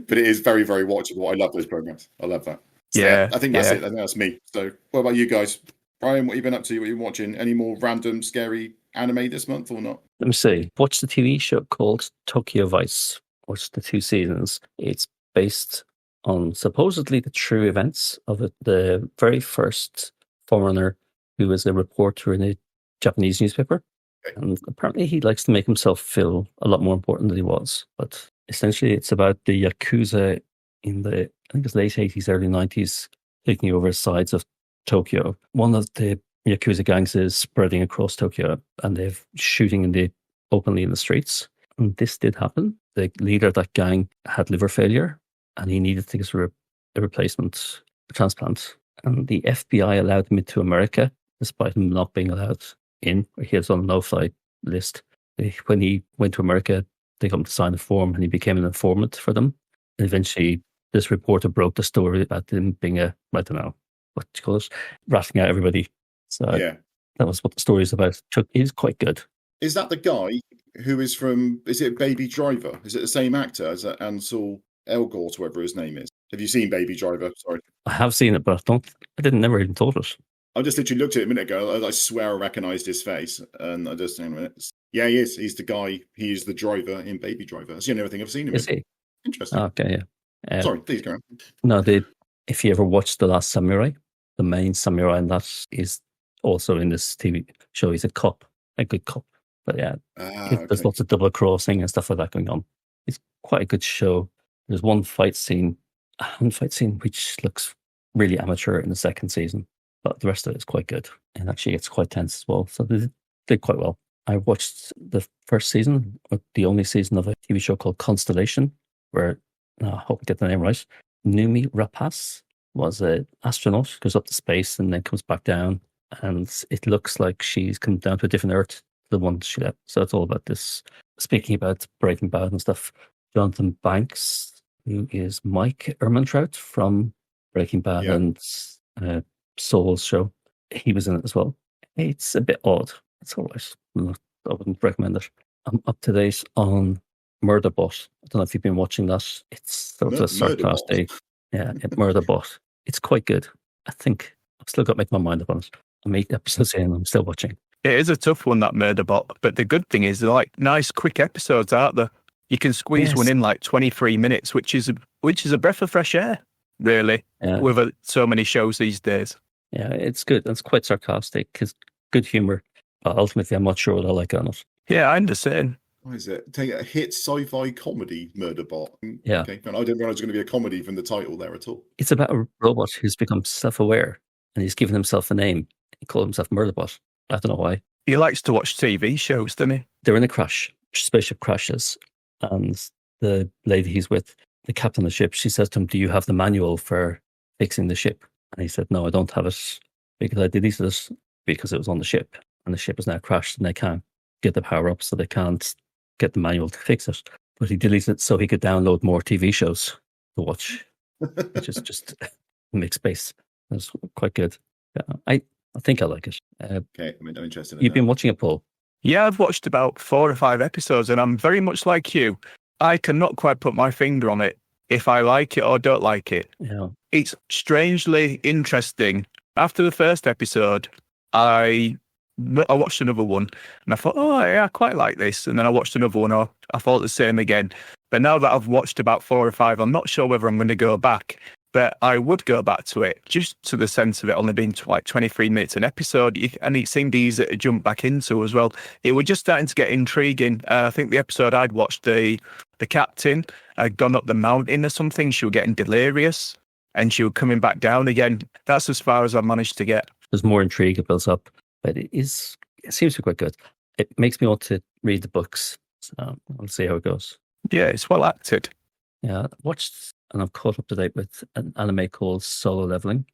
but it is very, very watchable. I love those programs. I love that. So, I think that's it. I think that's me. So, what about you guys, Brian? What have you been up to? What are you watching? Any more random, scary anime this month or not? Let me see. Watch the TV show called Tokyo Vice. Watch the 2 seasons. It's based on supposedly the true events of the very first foreigner who was a reporter in a Japanese newspaper. And apparently he likes to make himself feel a lot more important than he was. But essentially it's about the Yakuza in the, I think it's late 80s, early 90s, taking over sides of Tokyo. One of the Yakuza gangs is spreading across Tokyo, and they're shooting openly in the streets. And this did happen. The leader of that gang had liver failure, and he needed to get a replacement, a transplant. And the FBI allowed him into America, despite him not being allowed in. He was on a no-fly list. When he went to America, they got him to sign a form, and he became an informant for them. And eventually, this reporter broke the story about him being I don't know, what you call it, ratting out everybody. So that was what the story is about. He's quite good. Is that the guy who is from, is it Baby Driver? Is it the same actor as Ansel Elgort, whatever his name is? Have you seen Baby Driver? Sorry. I have seen it, but I never even thought of it. I just literally looked at him a minute ago. I swear I recognised his face, and I just hang on a minute. Yeah, he is. He's the guy. He's the driver in Baby Driver. That's the only other thing I've seen him Is in. he? Interesting. Okay, yeah. Sorry, please go on. No, if you ever watched The Last Samurai, the main samurai in that is also in this TV show. He's a cop, a good cop. But yeah, there's lots of double crossing and stuff like that going on. It's quite a good show. There's one fight scene which looks really amateur in the second season, but the rest of it is quite good. And actually it's quite tense as well. So they did quite well. I watched the first season, or the only season of a TV show called Constellation, where, I hope I get the name right, Numi Rapace was an astronaut, goes up to space and then comes back down, and it looks like she's come down to a different Earth, the one she left. So it's all about this. Speaking about Breaking Bad and stuff, Jonathan Banks, who is Mike Ehrmantraut from Breaking Bad and Saul's show, he was in it as well. It's a bit odd. It's all right. I wouldn't recommend it. I'm up to date on Murderbot. I don't know if you've been watching that. It's sort of a sarcastic. Yeah, Murderbot. It's quite good. I think I've still got to make my mind up on it. I'm 8 episodes in and I'm still watching. It is a tough one, that Murderbot. But the good thing is they're like nice, quick episodes, aren't they? You can squeeze one in like 23 minutes, which is a breath of fresh air, really, with so many shows these days. Yeah, it's good. It's quite sarcastic. It's good humour. But ultimately, I'm not sure what I like on it. Yeah, I understand. What is it? Take a hit sci-fi comedy, Murderbot. Yeah. Okay. And I didn't realize it was going to be a comedy from the title there at all. It's about a robot who's become self-aware and he's given himself a name. He called himself Murderbot. I don't know why. He likes to watch TV shows, doesn't he? They're in a crash. Spaceship crashes. And the lady he's with, the captain of the ship, she says to him, "Do you have the manual for fixing the ship?" And he said, "No, I don't have it because I deleted it because it was on the ship. And the ship is now crashed and they can't get the power up, so they can't get the manual to fix it." But he deleted it so he could download more TV shows to watch, which is just make space. It's quite good. Yeah, I think I like it. Okay, I'm interested in You've been watching it, Paul? Yeah, I've watched about 4 or 5 episodes, and I'm very much like you. I cannot quite put my finger on it if I like it or don't like it. Yeah. It's strangely interesting. After the first episode, I watched another one, and I thought, oh, yeah, I quite like this. And then I watched another one, or I thought the same again. But now that I've watched about 4 or 5, I'm not sure whether I'm going to go back. But I would go back to it, just to the sense of it only being like 23 minutes an episode, and it seemed easy to jump back into as well. It was just starting to get intriguing. I think the episode I'd watched, the captain had gone up the mountain or something. She was getting delirious, and she was coming back down again. That's as far as I managed to get. There's more intrigue, it builds up, but it seems to be quite good. It makes me want to read the books, so I'll see how it goes. Yeah, it's well acted. Yeah, I watched, and I'm caught up to date with an anime called Solo Leveling.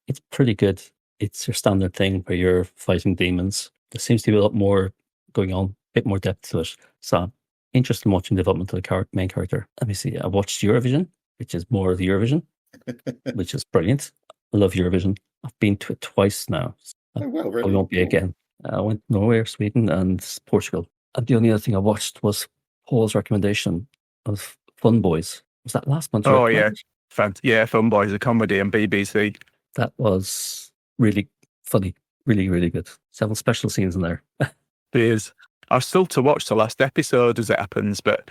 It's pretty good. It's your standard thing where you're fighting demons. There seems to be a lot more going on, a bit more depth to it. So I'm interested in watching the development of the main character. Let me see. I watched Eurovision, which is more of the Eurovision, which is brilliant. I love Eurovision. I've been to it twice now. Oh, well, really? I won't be again. I went Norway, Sweden, and Portugal. And the only other thing I watched was Paul's recommendation of Fun Boys. Was that last month? Oh, yeah. Fun Boys, a comedy on BBC. That was really funny. Really, really good. Several special scenes in there. There is. I've still to watch the last episode as it happens, but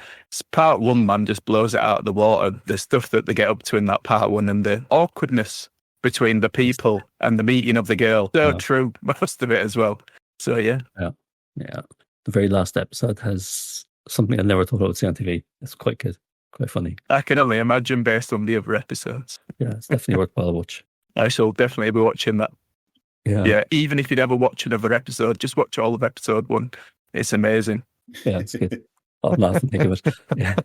part 1, man, just blows it out of the water. The stuff that they get up to in that part 1 and the awkwardness between the people and the meeting of the girl. So true. Most of it as well. So, yeah. Yeah. The very last episode has something I never thought I would see on TV. It's quite good. Quite funny. I can only imagine based on the other episodes. Yeah, it's definitely worthwhile to watch. I shall definitely be watching that. Yeah, even if you never watch another episode, just watch all of episode 1. It's amazing. Yeah, it's good. I'm laughing thinking of it. Yeah.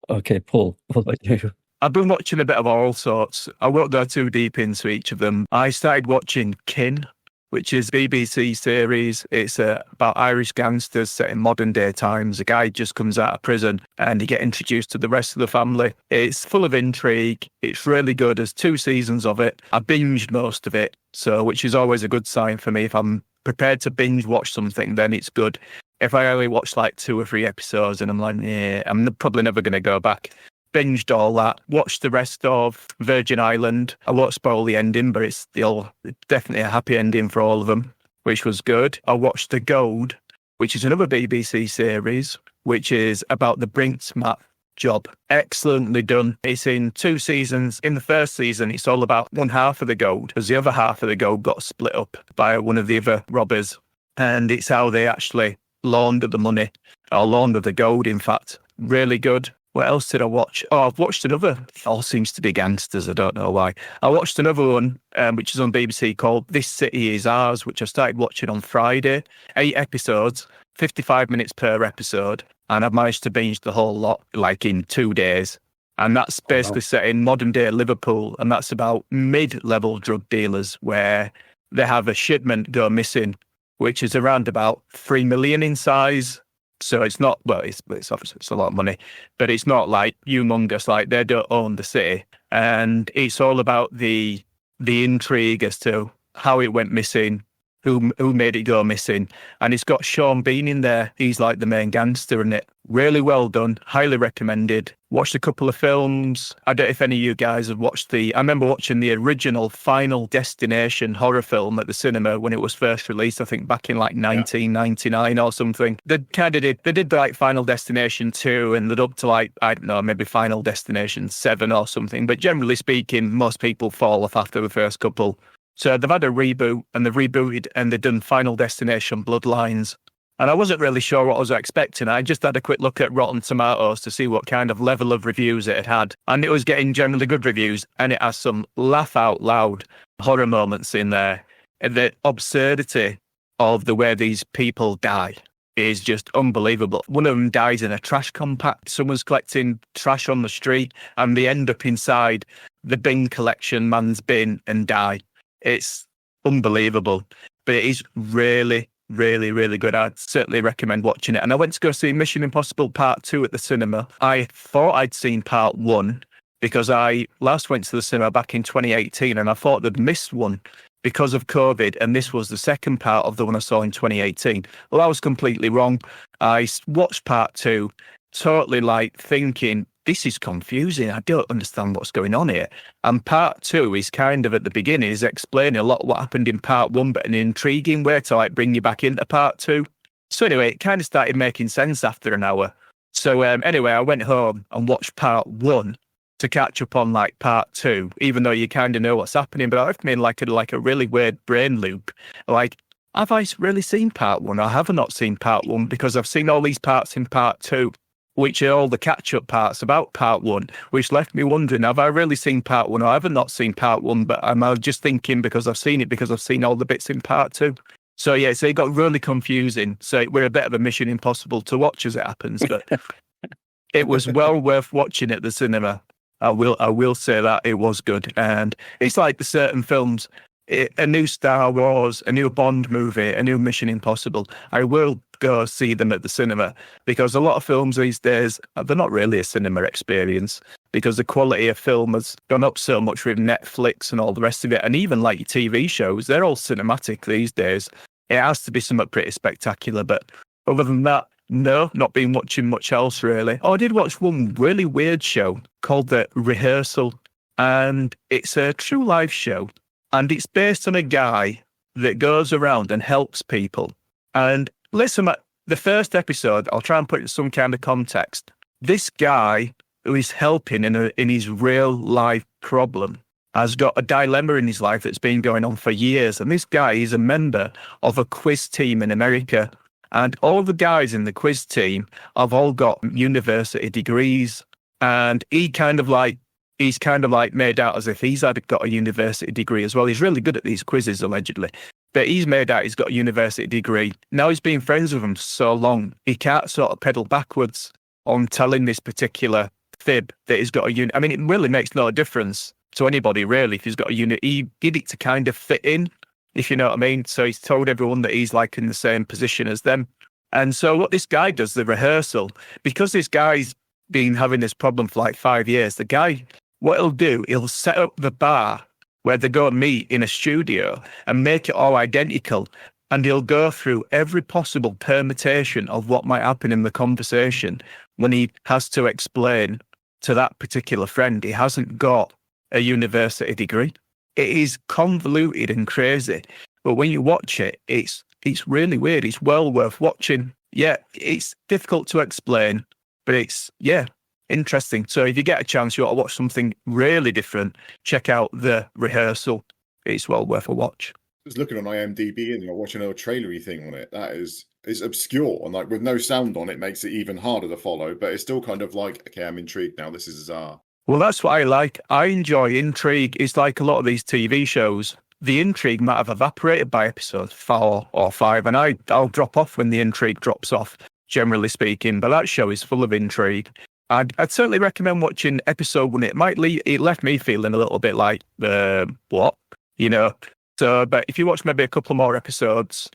Okay, Paul, what about you? I've been watching a bit of all sorts. I won't go too deep into each of them. I started watching Kin, which is a BBC series. It's about Irish gangsters set in modern day times. A guy just comes out of prison and he gets introduced to the rest of the family. It's full of intrigue. It's really good. There's 2 seasons of it. I binged most of it, which is always a good sign for me. If I'm prepared to binge watch something, then it's good. If I only watch like 2 or 3 episodes and I'm like, yeah, I'm probably never going to go back binged all that, watched the rest of Virgin Island. I won't spoil the ending, but it's still definitely a happy ending for all of them, which was good. I watched The Gold, which is another BBC series, which is about the Brinks-Mat job. Excellently done. It's in 2 seasons. In the first season, it's all about one half of the gold, as the other half of the gold got split up by one of the other robbers. And it's how they actually launder the money, or launder the gold, in fact. Really good. What else did I watch? Oh, I've watched another. It all seems to be gangsters. I don't know why. I watched another one, which is on BBC, called This City Is Ours, which I started watching on Friday. 8 episodes, 55 minutes per episode. And I've managed to binge the whole lot, like in 2 days. And that's basically set in modern day Liverpool. And that's about mid-level drug dealers where they have a shipment go missing, which is around about 3 million in size. So it's not, well, it's obviously it's a lot of money, but it's not like humongous, like they don't own the city. And it's all about the intrigue as to how it went missing, who made it go missing. And it's got Sean Bean in there. He's like the main gangster in it. Really well done. Highly recommended. Watched a couple of films. I don't know if any of you guys have watched I remember watching the original Final Destination horror film at the cinema when it was first released, I think back in like 1999 or something. They did like Final Destination 2 and led up to like, I don't know, maybe Final Destination 7 or something. But generally speaking, most people fall off after the first couple. So they've had a reboot, and they've rebooted, and they've done Final Destination Bloodlines. And I wasn't really sure what I was expecting. I just had a quick look at Rotten Tomatoes to see what kind of level of reviews it had. And it was getting generally good reviews, and it has some laugh out loud horror moments in there. And the absurdity of the way these people die is just unbelievable. One of them dies in a trash compact. Someone's collecting trash on the street, and they end up inside the bin collection man's bin and die. It's unbelievable, but it is really, really, really good. I'd certainly recommend watching it. And I went to go see Mission Impossible Part 2 at the cinema. I thought I'd seen Part 1 because I last went to the cinema back in 2018, and I thought they'd missed one because of COVID, and this was the second part of the one I saw in 2018. Well, I was completely wrong. I watched Part 2, totally like thinking, this is confusing. I don't understand what's going on here. And Part 2 is kind of at the beginning, is explaining a lot of what happened in Part 1, but in an intriguing way to like bring you back into Part 2. So anyway, it kind of started making sense after an hour. So anyway, I went home and watched Part 1 to catch up on like Part 2, even though you kind of know what's happening. But I've been like a really weird brain loop. Like, have I really seen Part 1? Or have I not seen Part 1? Because I've seen all these parts in Part 2. Which are all the catch-up parts about Part 1, which left me wondering, have I really seen Part 1 or have I not seen Part 1, but am I just thinking because I've seen it because I've seen all the bits in Part 2? So yeah, so it got really confusing. So we're a bit of a Mission Impossible to watch as it happens, but it was well worth watching at the cinema. I will say that it was good. And it's like the certain films, a new Star Wars, a new Bond movie, a new Mission Impossible, I will go see them at the cinema, because a lot of films these days, they're not really a cinema experience because the quality of film has gone up so much with Netflix and all the rest of it. And even like TV shows, they're all cinematic these days. It has to be something pretty spectacular. But other than that, no, not been watching much else really. Oh, I did watch one really weird show called The Rehearsal, and it's a true life show. And it's based on a guy that goes around and helps people. And listen, the first episode, I'll try and put it in some kind of context. This guy who is helping in his real life problem has got a dilemma in his life that's been going on for years. And this guy is a member of a quiz team in America. And all the guys in the quiz team have all got university degrees. And he's kind of like made out as if he's got a university degree as well. He's really good at these quizzes, allegedly. But he's made out he's got a university degree. Now he's been friends with him so long, he can't sort of pedal backwards on telling this particular fib that he's got a uni. I mean, it really makes no difference to anybody, really, if he's got a uni. He did it to kind of fit in, if you know what I mean. So he's told everyone that he's like in the same position as them. And so what this guy does, the rehearsal, because this guy's been having this problem for like 5 years, the guy, what he'll do, he'll set up the bar where they go and meet in a studio and make it all identical. And he'll go through every possible permutation of what might happen in the conversation when he has to explain to that particular friend, he hasn't got a university degree. It is convoluted and crazy, but when you watch it, it's really weird. It's well worth watching. Yeah, it's difficult to explain, but it's, interesting. So if you get a chance, you ought to watch something really different, check out The Rehearsal. It's well worth a watch. I was looking on IMDb and watching a trailery thing on it. It's obscure, and like with no sound on it makes it even harder to follow, but it's still kind of like, okay, I'm intrigued now. This is bizarre. Well, that's what I like. I enjoy intrigue. It's like a lot of these TV shows. The intrigue might have evaporated by episode 4 or 5, and I'll drop off when the intrigue drops off, generally speaking. But that show is full of intrigue. I'd certainly recommend watching episode 1. It left me feeling a little bit like, what? So, but if you watch maybe a couple more episodes,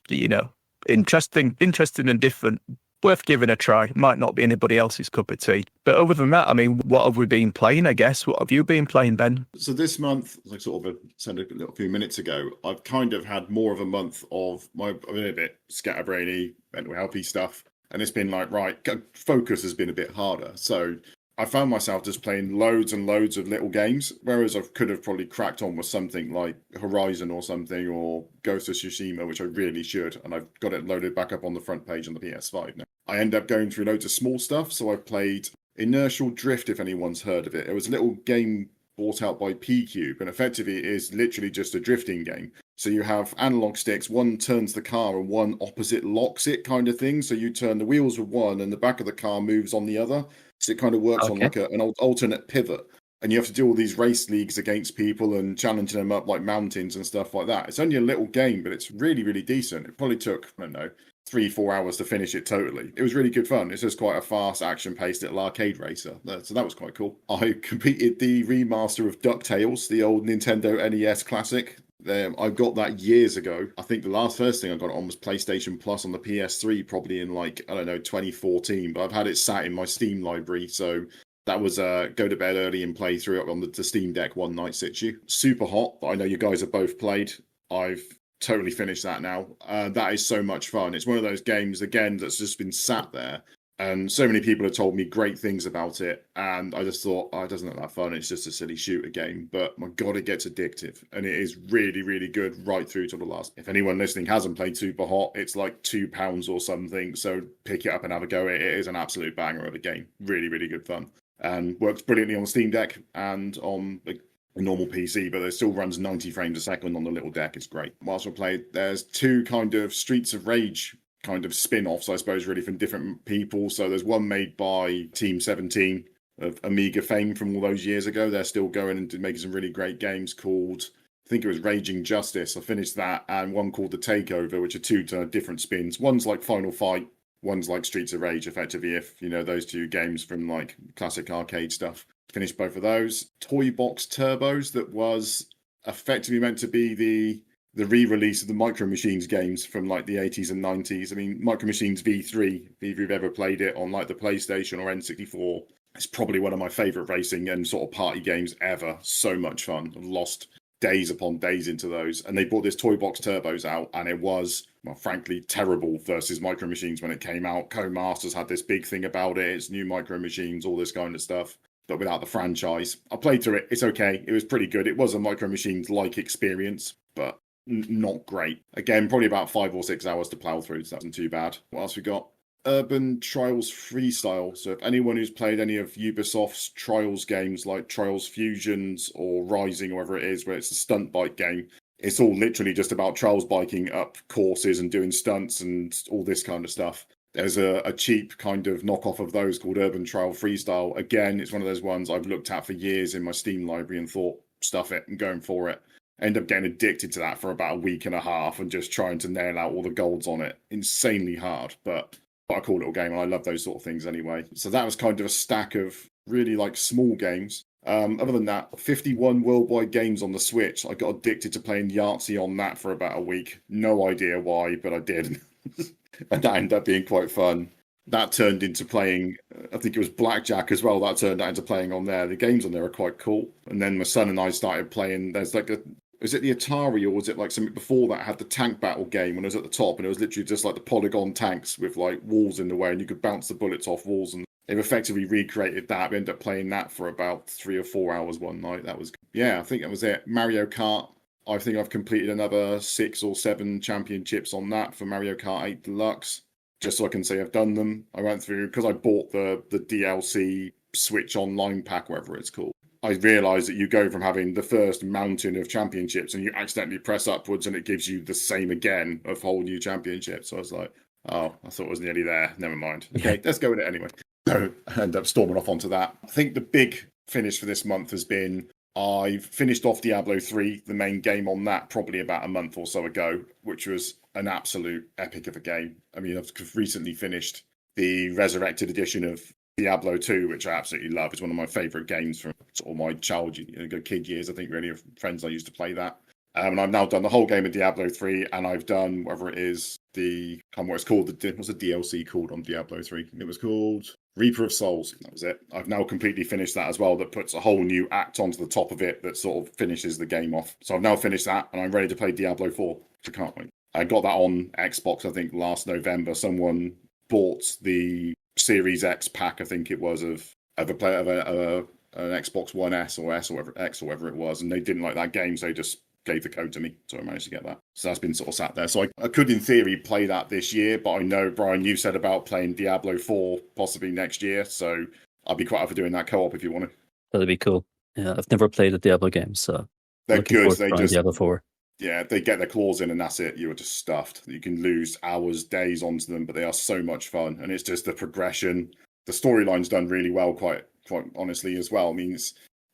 interesting and different, worth giving a try. Might not be anybody else's cup of tea. But other than that, I mean, what have we been playing, I guess? What have you been playing, Ben? So this month, like sort of said a little few minutes ago, I've kind of had more of a month of I've been a bit scatterbrainy, mental healthy stuff. And it's been like, right, focus has been a bit harder. So I found myself just playing loads and loads of little games, whereas I could have probably cracked on with something like Horizon or something, or Ghost of Tsushima, which I really should. And I've got it loaded back up on the front page on the PS5 now. I end up going through loads of small stuff. So I played Inertial Drift, if anyone's heard of it. It was a little game bought out by P-Cube, and effectively it is literally just a drifting game. So you have analog sticks, one turns the car and one opposite locks it kind of thing. So you turn the wheels with one and the back of the car moves on the other. So it kind of works on like an alternate pivot. And you have to do all these race leagues against people and challenging them up like mountains and stuff like that. It's only a little game, but it's really, really decent. It probably took, 3-4 hours to finish it totally. It was really good fun. It's just quite a fast, action-paced little arcade racer. So that was quite cool. I completed the remaster of DuckTales, the old Nintendo NES classic. I got that years ago. I think the first thing I got it on was PlayStation Plus on the PS3, probably in 2014. But I've had it sat in my Steam library, so that was go to bed early and play through it on the Steam Deck one night situ. Super hot. I know you guys have both played. I've totally finished that now. That is so much fun. It's one of those games, again, that's just been sat there. And so many people have told me great things about it. And I just thought, it doesn't look that fun. It's just a silly shooter game. But my God, it gets addictive. And it is really, really good right through to the last. If anyone listening hasn't played Super Hot, it's like £2 or something. So pick it up and have a go. It is an absolute banger of a game. Really, really good fun. And works brilliantly on Steam Deck and on a normal PC, but it still runs 90 frames a second on the little deck. It's great. Whilst we played, there's 2 kind of Streets of Rage kind of spin-offs, I suppose, really from different people. So there's one made by Team 17 of Amiga fame from all those years ago. They're still going and making some really great games called, I think it was Raging Justice. I finished that, and one called The Takeover, which are 2 different spins. One's like Final Fight, one's like Streets of Rage, effectively, if you know those 2 games from like classic arcade stuff. Finished both of those. Toy Box Turbos, that was effectively meant to be the re-release of the Micro Machines games from like the 80s and 90s. I mean, Micro Machines V3, if you've ever played it on like the PlayStation or N64, it's probably one of my favorite racing and sort of party games ever. So much fun. I've lost days upon days into those. And they brought this Toy Box Turbos out, and it was, well, frankly, terrible versus Micro Machines when it came out. Co-Masters had this big thing about it. It's new Micro Machines, all this kind of stuff, but without the franchise. I played through it. It's okay. It was pretty good. It was a Micro Machines-like experience, but not great. Again, probably about 5 or 6 hours to plow through, so that wasn't too bad. What else we got? Urban Trials Freestyle. So if anyone who's played any of Ubisoft's Trials games like Trials Fusions or Rising or whatever it is, where it's a stunt bike game, it's all literally just about trials biking up courses and doing stunts and all this kind of stuff. There's a cheap kind of knockoff of those called Urban Trial Freestyle. Again, it's one of those ones I've looked at for years in my Steam library and thought, stuff it, I'm going for it. End up getting addicted to that for about a week and a half and just trying to nail out all the golds on it. Insanely hard, but quite a cool little game, and I love those sort of things anyway. So that was kind of a stack of really like small games. Other than that, 51 worldwide games on the Switch. I got addicted to playing Yahtzee on that for about a week. No idea why, but I did. And that ended up being quite fun. That turned into playing, I think it was Blackjack as well. That turned out into playing on there. The games on there are quite cool. And then my son and I started playing, there's like is it the Atari, or was it like something before that had the tank battle game when it was at the top, and it was literally just like the polygon tanks with like walls in the way, and you could bounce the bullets off walls and they've effectively recreated that. We ended up playing that for about 3 or 4 hours one night. That was, yeah, I think that was it. Mario Kart, I think I've completed another 6 or 7 championships on that for Mario Kart 8 Deluxe, just so I can say I've done them. I went through, because I bought the DLC Switch Online pack, whatever it's called. I realised that you go from having the first mountain of championships and you accidentally press upwards and it gives you the same again of whole new championships. So I was like, oh, I thought it was nearly there. Never mind. Okay, let's go with it anyway. So I ended up storming off onto that. I think the big finish for this month has been I've finished off Diablo 3, the main game on that, probably about a month or so ago, which was an absolute epic of a game. I mean, I've recently finished the Resurrected edition of Diablo 2, which I absolutely love. It's one of my favourite games from sort of my childhood, kid years. I think really friends I used to play that. And I've now done the whole game of Diablo 3, and I've done whatever it is, I can't remember what it's called. What's the DLC called on Diablo 3? It was called Reaper of Souls. That was it. I've now completely finished that as well. That puts a whole new act onto the top of it that sort of finishes the game off. So I've now finished that, and I'm ready to play Diablo 4. I can't wait. I got that on Xbox, I think, last November. Someone bought the Series X pack, I think it was, of an Xbox One S or whatever it was, and they didn't like that game, so they just gave the code to me, so I managed to get that. So that's been sort of sat there. So I could, in theory, play that this year, but I know, Brian, you said about playing Diablo 4 possibly next year, so I'll be quite up for doing that co-op if you want to. That'd be cool. Yeah, I've never played a Diablo game, so they're good. They just Diablo 4. Yeah, they get their claws in and that's it. You are just stuffed. You can lose hours, days onto them, but they are so much fun. And it's just the progression. The storyline's done really well, quite honestly, as well. I mean,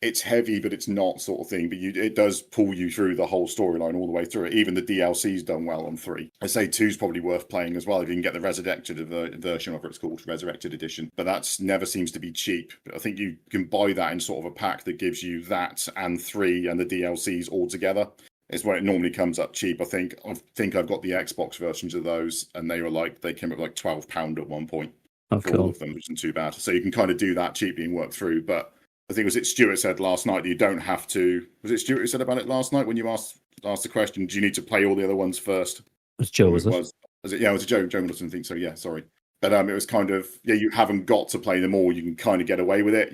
it's heavy, but it's not sort of thing. But it does pull you through the whole storyline all the way through it. Even the DLC's done well on 3. I say 2's probably worth playing as well if you can get the Resurrected version, whatever it's called, Resurrected Edition. But that's never seems to be cheap. But I think you can buy that in sort of a pack that gives you that and 3 and the DLCs all together. Is when it normally comes up cheap. I think I've got the Xbox versions of those, and they came up like £12 at one point for all of them, which isn't too bad. So you can kind of do that cheaply and work through. But I think Stuart said last night that you don't have to. Was it Stuart who said about it last night when you asked the question? Do you need to play all the other ones first? It was Joe, was it? Yeah, it was Joe. Joe Middleton, I think so. Yeah, sorry, but it was kind of you haven't got to play them all. You can kind of get away with it.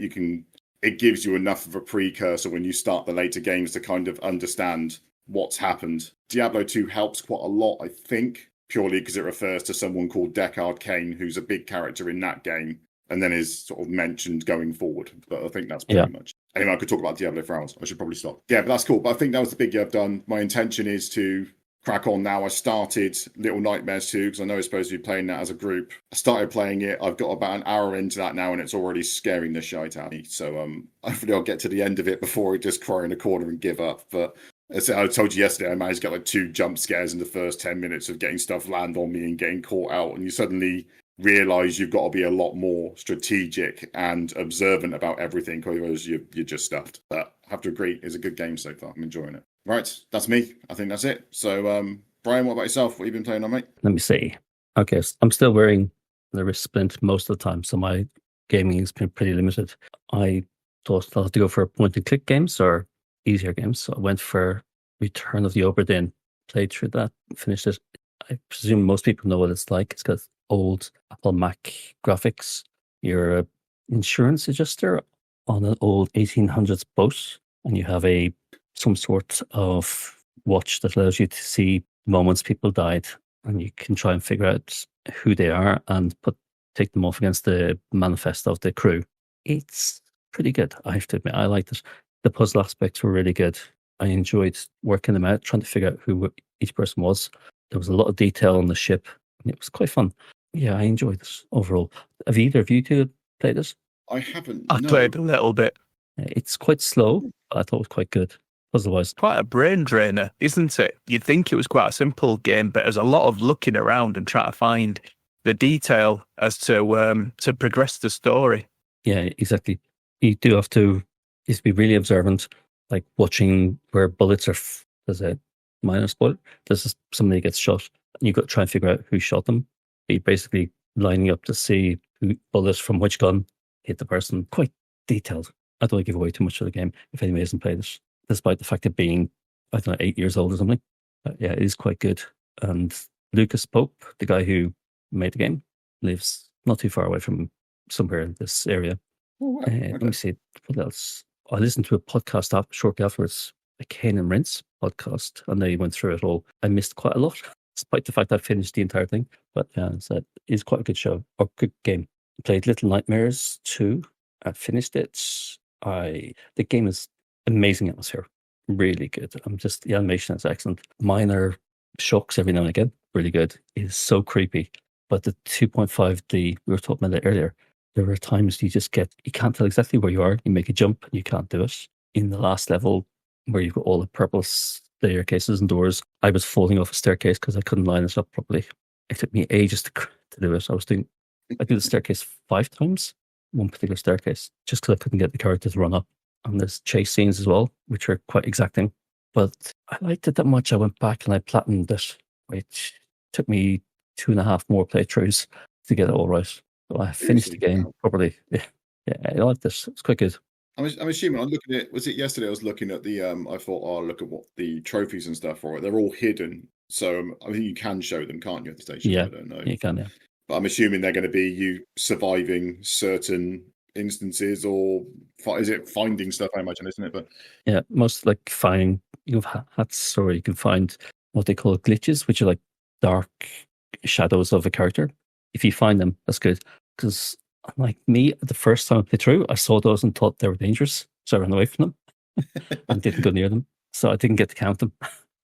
It gives you enough of a precursor when you start the later games to kind of understand what's happened. Diablo 2 helps quite a lot, I think, purely because it refers to someone called Deckard Cain, who's a big character in that game, and then is sort of mentioned going forward. But I think that's pretty much. Anyway, I could talk about Diablo for hours. I should probably stop. Yeah, but that's cool. But I think that was the big year I've done. My intention is to crack on now. I started Little Nightmares 2 because I know it's supposed to be playing that as a group. I started playing it. I've got about an hour into that now, and it's already scaring the shite out of me. So hopefully I'll get to the end of it before I just cry in a corner and give up. But as I told you yesterday, I managed to get like 2 jump scares in the first 10 minutes of getting stuff land on me and getting caught out. And you suddenly realise you've got to be a lot more strategic and observant about everything, otherwise you're just stuffed. But I have to agree, it's a good game so far. I'm enjoying it. Right, that's me. I think that's it. So, Brian, what about yourself? What have you been playing on, mate? Let me see. Okay, so I'm still wearing the wrist splint most of the time, so my gaming has been pretty limited. I thought I'll have to go for point-and-click games or easier games. So I went for Return of the Obra Dinn, played through that, finished it. I presume most people know what it's like. It's got old Apple Mac graphics. You're an insurance adjuster on an old 1800s boat, and you have some sort of watch that allows you to see moments people died, and you can try and figure out who they are and take them off against the manifest of the crew. It's pretty good, I have to admit. I liked it. The puzzle aspects were really good. I enjoyed working them out, trying to figure out who each person was. There was a lot of detail on the ship, and it was quite fun. Yeah, I enjoyed this overall. Have either of you two played this? I haven't. I played a little bit. It's quite slow, but I thought it was quite good. Puzzle-wise. Quite a brain drainer, isn't it? You'd think it was quite a simple game, but there's a lot of looking around and trying to find the detail as to progress the story. Yeah, exactly. You do have to be really observant, like watching where bullets are. There's a minor spoiler. Somebody gets shot, and you've got to try and figure out who shot them. You're basically lining up to see who bullets from which gun hit the person. Quite detailed. I don't want to give away too much of the game if anybody hasn't played it, despite the fact of being, 8 years old or something. But yeah, it is quite good. And Lucas Pope, the guy who made the game, lives not too far away from somewhere in this area. Okay. Let me see what else. I listened to a podcast shortly afterwards, a Kane and Rince podcast, and they went through it all. I missed quite a lot, despite the fact I finished the entire thing. But yeah, so it's quite a good show or good game. Played Little Nightmares 2. I finished it. The game is amazing atmosphere, really good. The animation is excellent. Minor shocks every now and again, really good. It is so creepy. But the 2.5D, we were talking about it earlier, there are times you can't tell exactly where you are. You make a jump and you can't do it. In the last level, where you've got all the purple staircases and doors, I was falling off a staircase because I couldn't line it up properly. It took me ages to do it. I did the staircase 5 times, one particular staircase, just because I couldn't get the character to run up. And there's chase scenes as well, which are quite exacting. But I liked it that much. I went back and I platinumed it, which took me 2.5 more playthroughs to get it all right. So I finished the game properly. Yeah, I liked this. It's quite good. I'm assuming I'm looking at. Was it yesterday? I was looking at the. I thought, look at what the trophies and stuff for it. They're all hidden, so I think you can show them, can't you, at the station? Yeah, I don't know. You can. Yeah. But I'm assuming they're going to be you surviving certain instances, or is it finding stuff? I imagine, isn't it? But yeah, most like finding. You've hats, or you can find what they call glitches, which are like dark shadows of a character. If you find them, that's good. Because like me, the first time I played through, I saw those and thought they were dangerous, so I ran away from them and didn't go near them. So I didn't get to count them,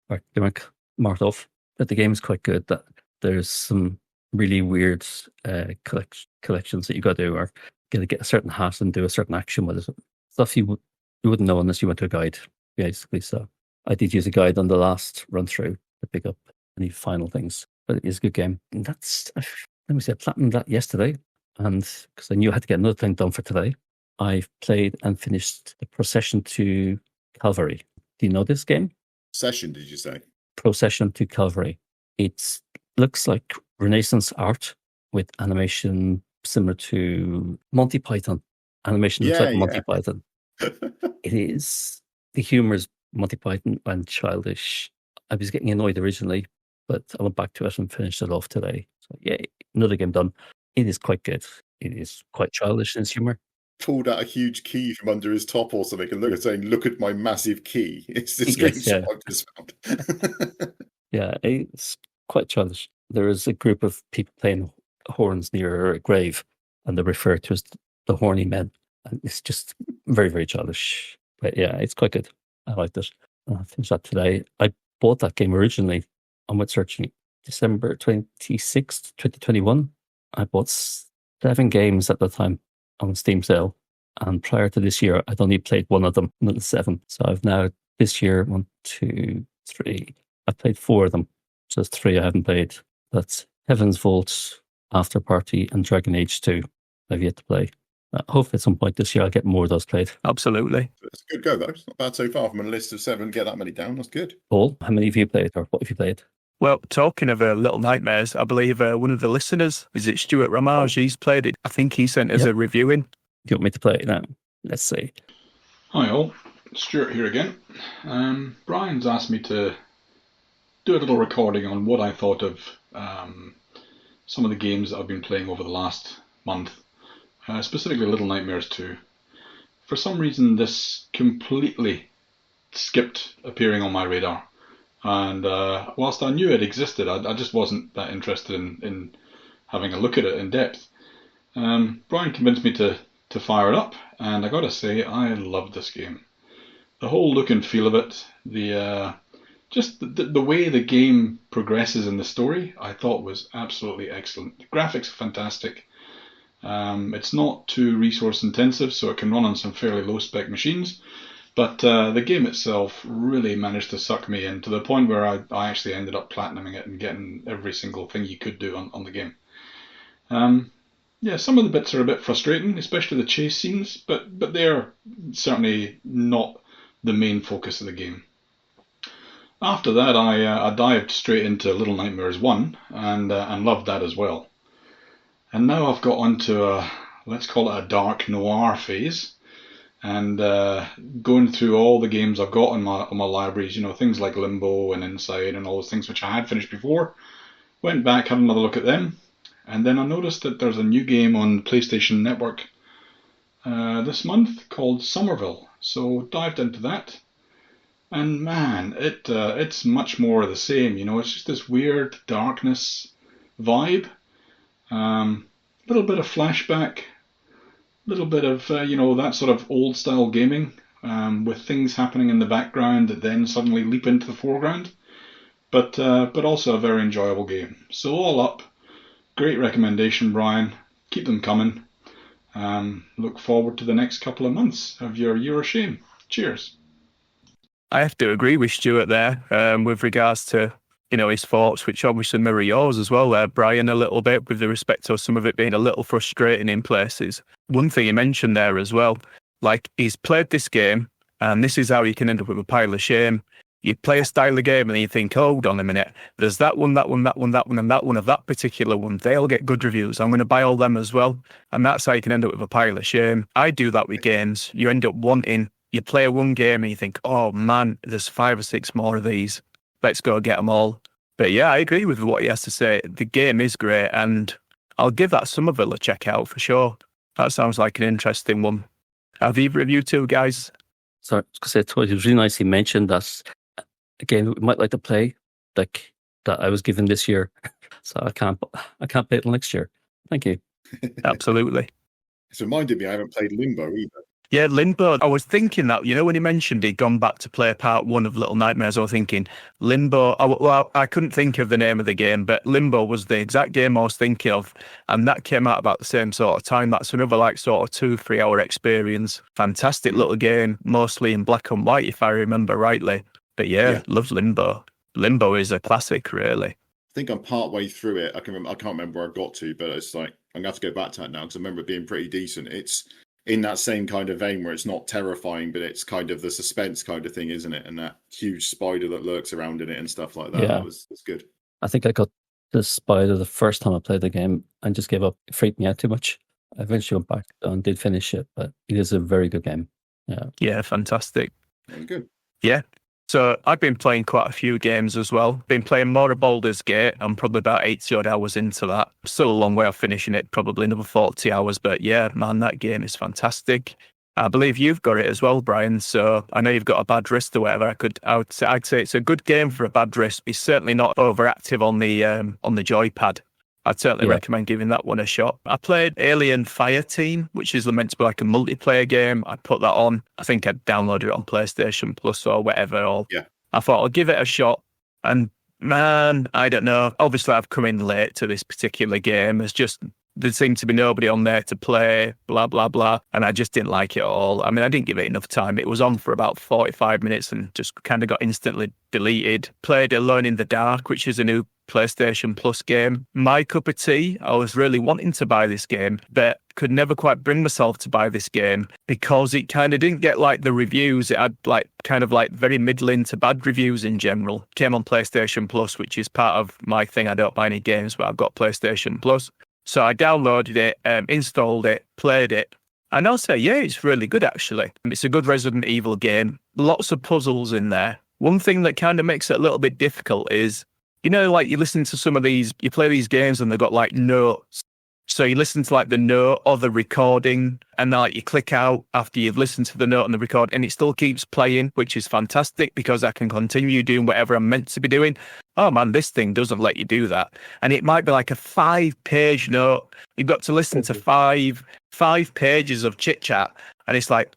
or they weren't marked off. But the game is quite good. That there's some really weird collections that you got to do, or got to get a certain hat and do a certain action with it. Stuff you wouldn't know unless you went to a guide, basically. So I did use a guide on the last run through to pick up any final things. But it is a good game. And that's, let me say, I platinumed that yesterday. And because I knew I had to get another thing done for today, I played and finished the Procession to Calvary. Do you know this game? Session, did you say? Procession to Calvary. It looks like Renaissance art with animation similar to Monty Python. Animation looks like Monty Python. It is. The humour is Monty Python and childish. I was getting annoyed originally, but I went back to it and finished it off today. So yeah, another game done. It is quite good. It is quite childish in its humour. Pulled out a huge key from under his top or something and saying, "Look at my massive key." It's this game I've just found. Yeah, it's quite childish. There is a group of people playing horns near a grave, and they're referred to as the horny men. And it's just very, very childish. But yeah, it's quite good. I liked it. I finished that today. I bought that game originally. I went searching December 26th, 2021. I bought 7 games at the time on Steam sale. And prior to this year, I'd only played one of them, not the 7. So I've now, this year, 1, 2, 3. I've played 4 of them. So there's 3 I haven't played. That's Heaven's Vault, After Party, and Dragon Age 2 I've yet to play. Hopefully at some point this year I'll get more of those played. Absolutely. It's a good go, though. It's not bad so far from a list of 7. Get that many down. That's good. Paul, how many have you played, or what have you played? Well, talking of Little Nightmares, I believe one of the listeners, is it Stuart Ramage? He's played it. I think he sent us a review in. Do you want me to play it now? Let's see. Hi all, Stuart here again. Brian's asked me to do a little recording on what I thought of some of the games that I've been playing over the last month, specifically Little Nightmares 2. For some reason this completely skipped appearing on my radar. And whilst I knew it existed, I just wasn't that interested in having a look at it in depth. Brian convinced me to fire it up, and I gotta say, I loved this game. The whole look and feel of it, just the way the game progresses in the story, I thought was absolutely excellent. The graphics are fantastic. It's not too resource intensive, so it can run on some fairly low spec machines. But the game itself really managed to suck me in to the point where I actually ended up platinuming it and getting every single thing you could do on the game. Yeah, some of the bits are a bit frustrating, especially the chase scenes, but they're certainly not the main focus of the game. After that, I dived straight into Little Nightmares 1 and loved that as well. And now I've got onto let's call it a dark noir phase. And going through all the games I've got on my libraries, things like Limbo and Inside and all those things which I had finished before, went back, had another look at them, And then I noticed that there's a new game on PlayStation Network this month called Somerville. So dived into that. And man, it's much more of the same. It's just this weird darkness vibe. Little bit of flashback, little bit of that sort of old style gaming, with things happening in the background that then suddenly leap into the foreground. But also a very enjoyable game. So all up, great recommendation, Brian. Keep them coming. Look forward to the next couple of months of your Year of Shame. Cheers. I have to agree with Stuart there, with regards to his thoughts, which obviously mirror yours as well, Brian, a little bit, with the respect to some of it being a little frustrating in places. One thing he mentioned there as well, like he's played this game, and this is how you can end up with a pile of shame. You play a style of game and you think, hold on a minute, there's that one, and that one of that particular one. They all get good reviews. I'm going to buy all them as well. And that's how you can end up with a pile of shame. I do that with games. You end up wanting, you play one game and you think, oh man, there's 5 or 6 more of these. Let's go get them all. But yeah, I agree with what he has to say. The game is great, and I'll give that Somerville a check out for sure. That sounds like an interesting one. Have either of you two guys? Sorry, I was going to say, it was really nice he mentioned that. Again, we might like to play like that I was given this year, so I can't play it next year. Thank you. Absolutely. It's reminded me I haven't played Limbo either. Yeah, Limbo. I was thinking that, when he mentioned he'd gone back to play part 1 of Little Nightmares, I was thinking Limbo. I couldn't think of the name of the game, but Limbo was the exact game I was thinking of, and that came out about the same sort of time. That's another sort of 2-3 hour experience. Fantastic little game, mostly in black and white, if I remember rightly. But yeah, love Limbo. Limbo is a classic, really. I think I'm part way through it. I can't remember where I got to, but it's like I'm gonna have to go back to that now because I remember it being pretty decent. It's in that same kind of vein where it's not terrifying, but it's kind of the suspense kind of thing, isn't it? And that huge spider that lurks around in it and stuff like that. Yeah. That's good. I think I got the spider the first time I played the game and just gave up. It freaked me out too much. I eventually went back and did finish it, but it is a very good game. Yeah, fantastic. Very good. Yeah. So I've been playing quite a few games as well. Been playing more of Baldur's Gate. I'm probably about 80 odd hours into that. Still a long way off finishing it, probably another 40 hours. But yeah, man, that game is fantastic. I believe you've got it as well, Brian. So I know you've got a bad wrist or whatever. I'd say it's a good game for a bad wrist. It's certainly not overactive on the joypad. I'd certainly recommend giving that one a shot. I played Alien Fireteam, which is meant to be like a multiplayer game. I put that on. I think I'd download it on PlayStation Plus or whatever. I thought I'll give it a shot. And man, I don't know. Obviously, I've come in late to this particular game. There seemed to be nobody on there to play, blah, blah, blah. And I just didn't like it at all. I mean, I didn't give it enough time. It was on for about 45 minutes and just kind of got instantly deleted. Played Alone in the Dark, which is a new PlayStation Plus game. My cup of tea. I was really wanting to buy this game, but could never quite bring myself to buy this game because it kind of didn't get the reviews. It had very middling to bad reviews in general. Came on PlayStation Plus, which is part of my thing. I don't buy any games, but I've got PlayStation Plus. So I downloaded it, installed it, played it. And I'll say, yeah, it's really good, actually. It's a good Resident Evil game. Lots of puzzles in there. One thing that kind of makes it a little bit difficult is, you listen to some of these, you play these games and they've got notes. So you listen to the note or the recording and you click out after you've listened to the note and the record and it still keeps playing, which is fantastic because I can continue doing whatever I'm meant to be doing. Oh man, this thing doesn't let you do that. And it might be like a 5-page note. You've got to listen to five pages of chit chat. And it's like,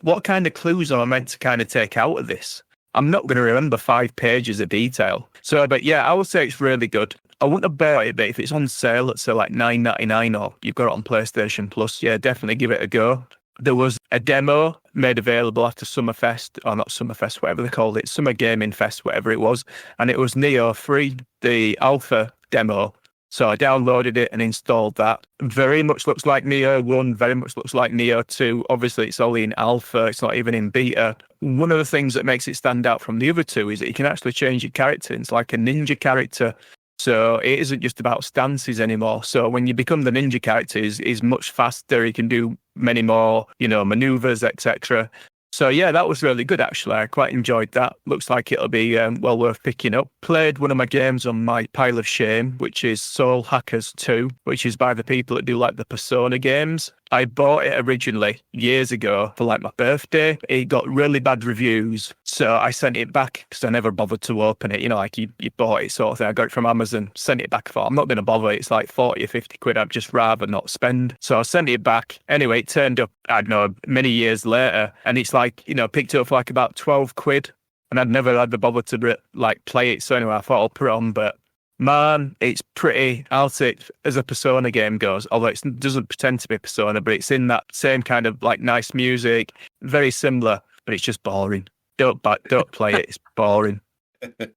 what kind of clues am I meant to kind of take out of this? I'm not going to remember 5 pages of detail. So, but yeah, I would say it's really good. I wouldn't have bought it, but if it's on sale at say $9.99 or you've got it on PlayStation Plus, yeah, definitely give it a go. There was a demo made available after Summerfest, or not Summerfest, whatever they called it, Summer Gaming Fest, whatever it was, and it was Neo free, the alpha demo. So I downloaded it and installed that. Very much looks like Neo 1, very much looks like Neo 2. Obviously, it's only in alpha, it's not even in beta. One of the things that makes it stand out from the other two is that you can actually change your character. It's like a ninja character. So it isn't just about stances anymore. So when you become the ninja character, is much faster. You can do many more, maneuvers, etc. So yeah, that was really good actually. I quite enjoyed that. Looks like it'll be well worth picking up. Played one of my games on my pile of shame, which is Soul Hackers 2, which is by the people that do like the Persona games. I bought it originally years ago for like my birthday. It got really bad reviews, so I sent it back because I never bothered to open it. You know, like you bought it sort of thing. I got it from Amazon, sent it back. I thought, I'm not going to bother. It's like 40 or 50 quid. I'd just rather not spend. So I sent it back. Anyway, it turned up, I don't know, many years later, and it's like, you know, picked it up for like about 12 quid. And I'd never had the bother to like play it. So anyway, I thought I'll put it on, but man, it's pretty, I'll say, as a Persona game goes, although it doesn't pretend to be Persona, but it's in that same kind of like nice music, very similar, but it's just boring. Don't play it, it's boring.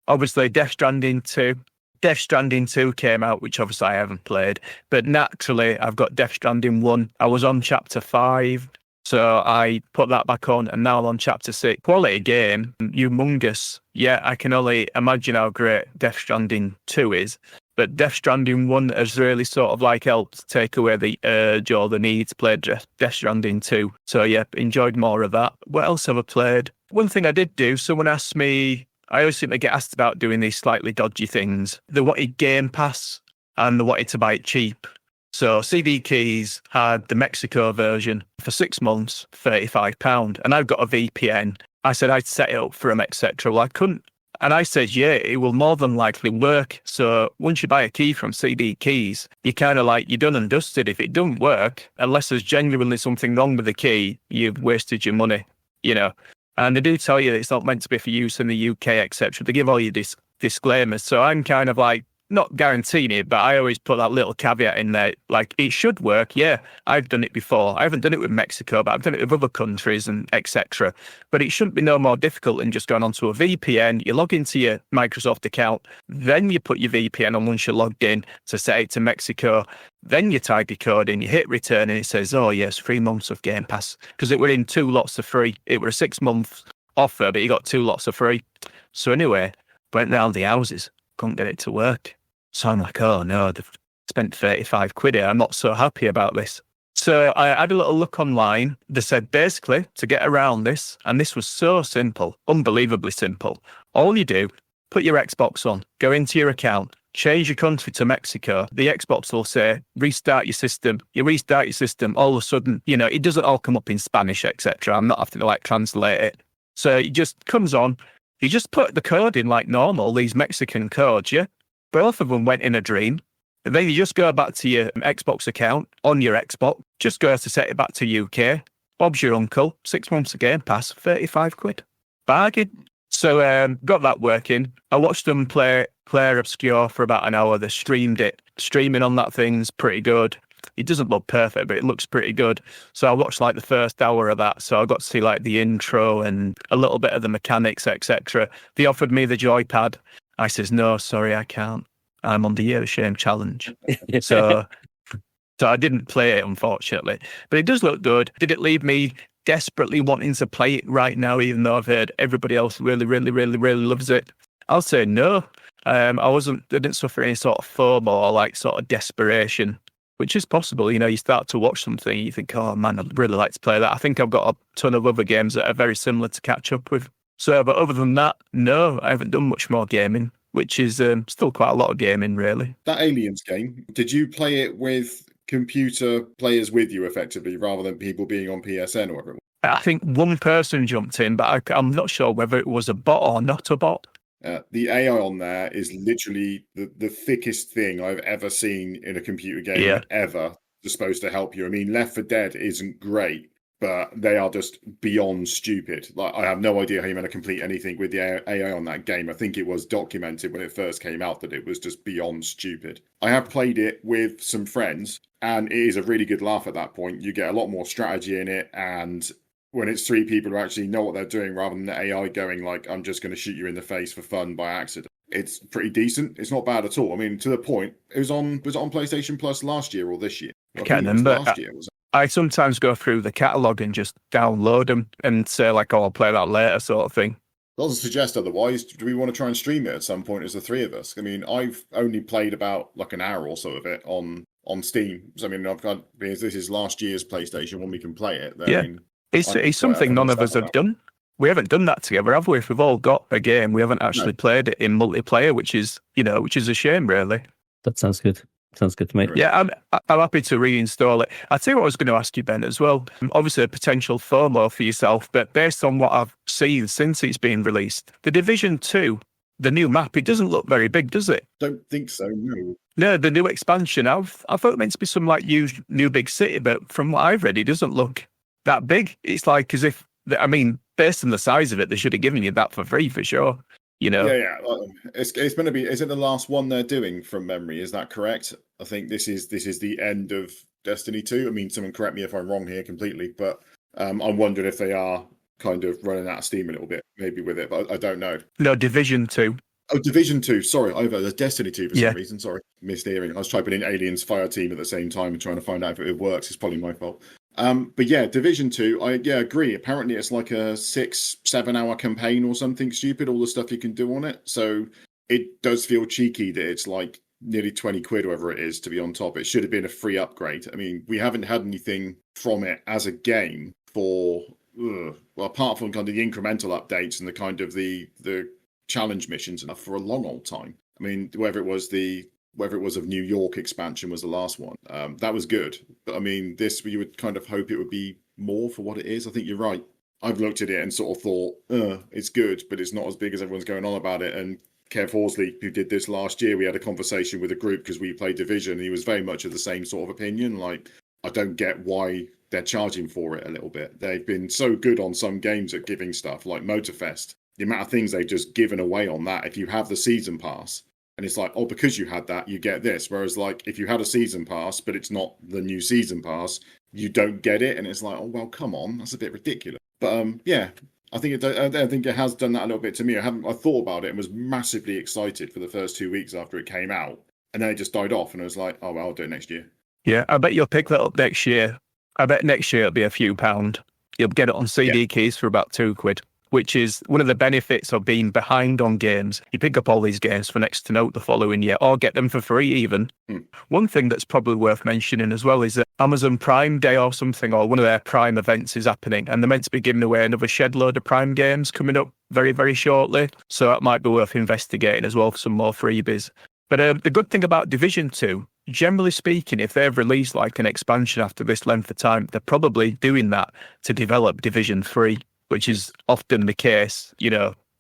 Obviously, Death Stranding 2 came out, which obviously I haven't played, but naturally I've got Death Stranding 1. I was on chapter 5, so I put that back on, and now I'm on chapter 6. Quality game, humongous. Yeah, I can only imagine how great Death Stranding 2 is, but Death Stranding 1 has really sort of like helped take away the urge or the need to play Death Stranding 2. So yeah, enjoyed more of that. What else have I played? One thing I did do, someone asked me, I always seem to get asked about doing these slightly dodgy things. They wanted Game Pass and they wanted to buy it cheap. So CD Keys had the Mexico version for 6 months, £35, and I've got a VPN. I said I'd set it up for them, etc. Well, I couldn't. And I said, yeah, it will more than likely work. So once you buy a key from CD Keys, you're kind of like, you're done and dusted. If it doesn't work, unless there's genuinely something wrong with the key, you've wasted your money, you know. And they do tell you that it's not meant to be for use in the UK, etc. They give all your disclaimers. So I'm kind of like, not guaranteeing it, but I always put that little caveat in there. Like, it should work. Yeah, I've done it before. I haven't done it with Mexico, but I've done it with other countries and etc. But it shouldn't be no more difficult than just going onto a VPN. You log into your Microsoft account, then you put your VPN on once you're logged in to set it to Mexico. Then you type your code in, you hit return, and it says, oh, yes, 3 months of Game Pass. Because it were in 2 lots of free. It were a 6-month offer, but you got 2 lots of free. So anyway, went round the houses, couldn't get it to work. So I'm like, oh no, they've spent 35 quid here. I'm not so happy about this. So I had a little look online. They said basically to get around this, and this was so simple, unbelievably simple. All you do, put your Xbox on, go into your account, change your country to Mexico. The Xbox will say, restart your system. You restart your system, all of a sudden, you know, it doesn't all come up in Spanish, etc. I'm not having to like translate it. So it just comes on. You just put the code in like normal, these Mexican codes, yeah? Both of them went in a dream. And then you just go back to your Xbox account on your Xbox, just go to set it back to UK. Bob's your uncle, 6 months of Game Pass, 35 quid. Bargain. So got that working. I watched them play Player Obscure for about an hour. They streamed it. Streaming on that thing's pretty good. It doesn't look perfect, but it looks pretty good. So I watched like the first hour of that. So I got to see like the intro and a little bit of the mechanics, etc. They offered me the joypad. I says, no, sorry, I can't. I'm on the Year of Shame challenge. So I didn't play it, unfortunately. But it does look good. Did it leave me desperately wanting to play it right now, even though I've heard everybody else really, really, really, really loves it? I'll say no. I didn't suffer any sort of FOMO or like sort of desperation, which is possible. You know, you start to watch something, you think, oh man, I'd really like to play that. I think I've got a ton of other games that are very similar to catch up with. So, but other than that, no, I haven't done much more gaming, which is still quite a lot of gaming, really. That Aliens game, did you play it with computer players with you, effectively, rather than people being on PSN or whatever? I think one person jumped in, but I'm not sure whether it was a bot or not a bot. The AI on there is literally the thickest thing I've ever seen in a computer game ever. They're supposed to help you. I mean, Left 4 Dead isn't great, but they are just beyond stupid. Like, I have no idea how you're going to complete anything with the AI on that game. I think it was documented when it first came out that it was just beyond stupid. I have played it with some friends, and it is a really good laugh at that point. You get a lot more strategy in it, and when it's 3 people who actually know what they're doing rather than the AI going like, I'm just going to shoot you in the face for fun by accident. It's pretty decent. It's not bad at all. I mean, to the point, was it on PlayStation Plus last year or this year? I can't remember. Last year, was it? I sometimes go through the catalogue and just download them and say, like, oh, I'll play that later sort of thing. Doesn't suggest otherwise. Do we want to try and stream it at some point as the 3 of us? I mean, I've only played about like an hour or so of it on Steam. So, I mean, I've got, because this is last year's PlayStation when we can play it. Yeah. I mean, It's something none of us have done. We haven't done that together, have we? If we've all got a game, we haven't actually played it in multiplayer, which is a shame, really. That sounds good. Sounds good to me. Yeah, I'm happy to reinstall it. I tell you what I was going to ask you, Ben, as well. Obviously, a potential FOMO for yourself, but based on what I've seen since it's been released, the Division 2, the new map, it doesn't look very big, does it? Don't think so, no. No, the new expansion. I thought it meant to be some like huge new big city, but from what I've read, it doesn't look that big. It's like as if, based on the size of it, they should have given you that for free for sure. Yeah. It's going to be. Is it the last one they're doing from memory? Is that correct? I think this is the end of Destiny 2. I mean, someone correct me if I'm wrong here completely, but I'm wondering if they are kind of running out of steam a little bit, maybe with it, but I don't know. No, Division 2. Oh, Division 2. Sorry, there's Destiny 2 for some reason. Sorry, mishearing. I was typing in Aliens Fire Team at the same time and trying to find out if it works. It's probably my fault. But yeah, Division 2, I agree. Apparently it's like a 6-7 hour campaign or something stupid, all the stuff you can do on it. So it does feel cheeky that it's like nearly 20 quid, whatever it is, to be on top. It should have been a free upgrade. I mean, we haven't had anything from it as a game for, apart from kind of the incremental updates and the kind of the challenge missions and stuff for a long old time. I mean, whether it was of New York expansion was the last one. That was good. But I mean, this, you would kind of hope it would be more for what it is. I think you're right. I've looked at it and sort of thought, it's good, but it's not as big as everyone's going on about it. And Kev Horsley, who did this last year, we had a conversation with a group because we played Division, and he was very much of the same sort of opinion. Like, I don't get why they're charging for it a little bit. They've been so good on some games at giving stuff, like Motorfest. The amount of things they've just given away on that. If you have the season pass, and it's like, because you had that, you get this. Whereas, like, if you had a season pass, but it's not the new season pass, you don't get it. And it's like, oh, well, come on. That's a bit ridiculous. But, yeah, I think it has done that a little bit to me. I thought about it and was massively excited for the first 2 weeks after it came out. And then it just died off. And I was like, oh, well, I'll do it next year. Yeah, I bet you'll pick that up next year. I bet next year it'll be a few £. You'll get it on CD keys for about £2. Which is one of the benefits of being behind on games. You pick up all these games for next to note the following year, or get them for free even. One thing that's probably worth mentioning as well is that Amazon Prime Day or something, or one of their Prime events is happening, and they're meant to be giving away another shed load of Prime games coming up very, very shortly. So that might be worth investigating as well for some more freebies. But the good thing about Division 2, generally speaking, if they've released like an expansion after this length of time, they're probably doing that to develop Division 3. Which is often the case,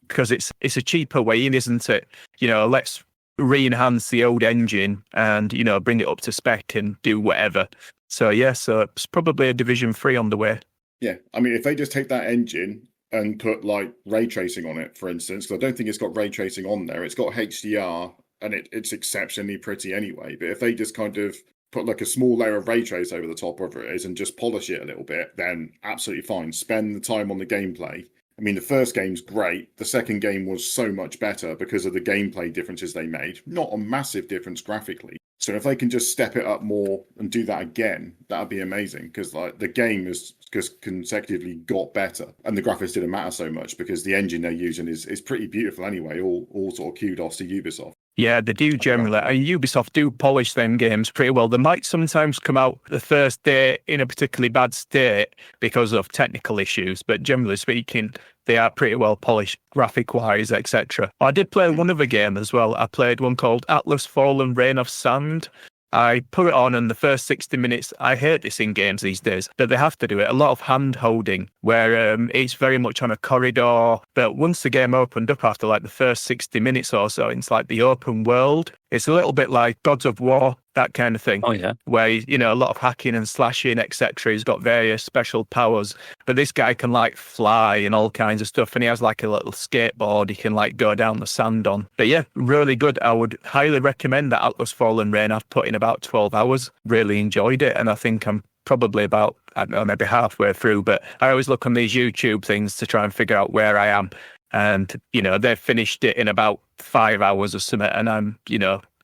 because it's a cheaper way in, isn't it? Let's re-enhance the old engine and, bring it up to spec and do whatever. So, so it's probably a Division 3 on the way. Yeah, I mean, if they just take that engine and put, like, ray tracing on it, for instance, because I don't think it's got ray tracing on there. It's got HDR, and it's exceptionally pretty anyway. But if they just kind of put like a small layer of ray trace over the top of it and just polish it a little bit, then absolutely fine. Spend the time on the gameplay. I mean, the first game's great. The second game was so much better because of the gameplay differences they made. Not a massive difference graphically. So if they can just step it up more and do that again, that'd be amazing. Because like the game has just consecutively got better, and the graphics didn't matter so much because the engine they're using is pretty beautiful anyway. All sort of kudos to Ubisoft. Yeah, they do generally. Ubisoft do polish them games pretty well. They might sometimes come out the first day in a particularly bad state because of technical issues, but generally speaking, they are pretty well polished graphic-wise, etc. I did play one other game as well. I played one called Atlas Fallen Rain of Sand. I put it on in the first 60 minutes. I hate this in games these days, but they have to do it. A lot of hand-holding, where it's very much on a corridor. But once the game opened up after like the first 60 minutes or so, it's like the open world. It's a little bit like Gods of War, that kind of thing. Oh, yeah. Where, a lot of hacking and slashing, etc. He's got various special powers. But this guy can, like, fly and all kinds of stuff. And he has, like, a little skateboard he can, like, go down the sand on. But, yeah, really good. I would highly recommend that Atlas Fallen Rain. I've put in about 12 hours. Really enjoyed it. And I think I'm probably about, I don't know, maybe halfway through. But I always look on these YouTube things to try and figure out where I am. And, they've finished it in about 5 hours or something. And I'm,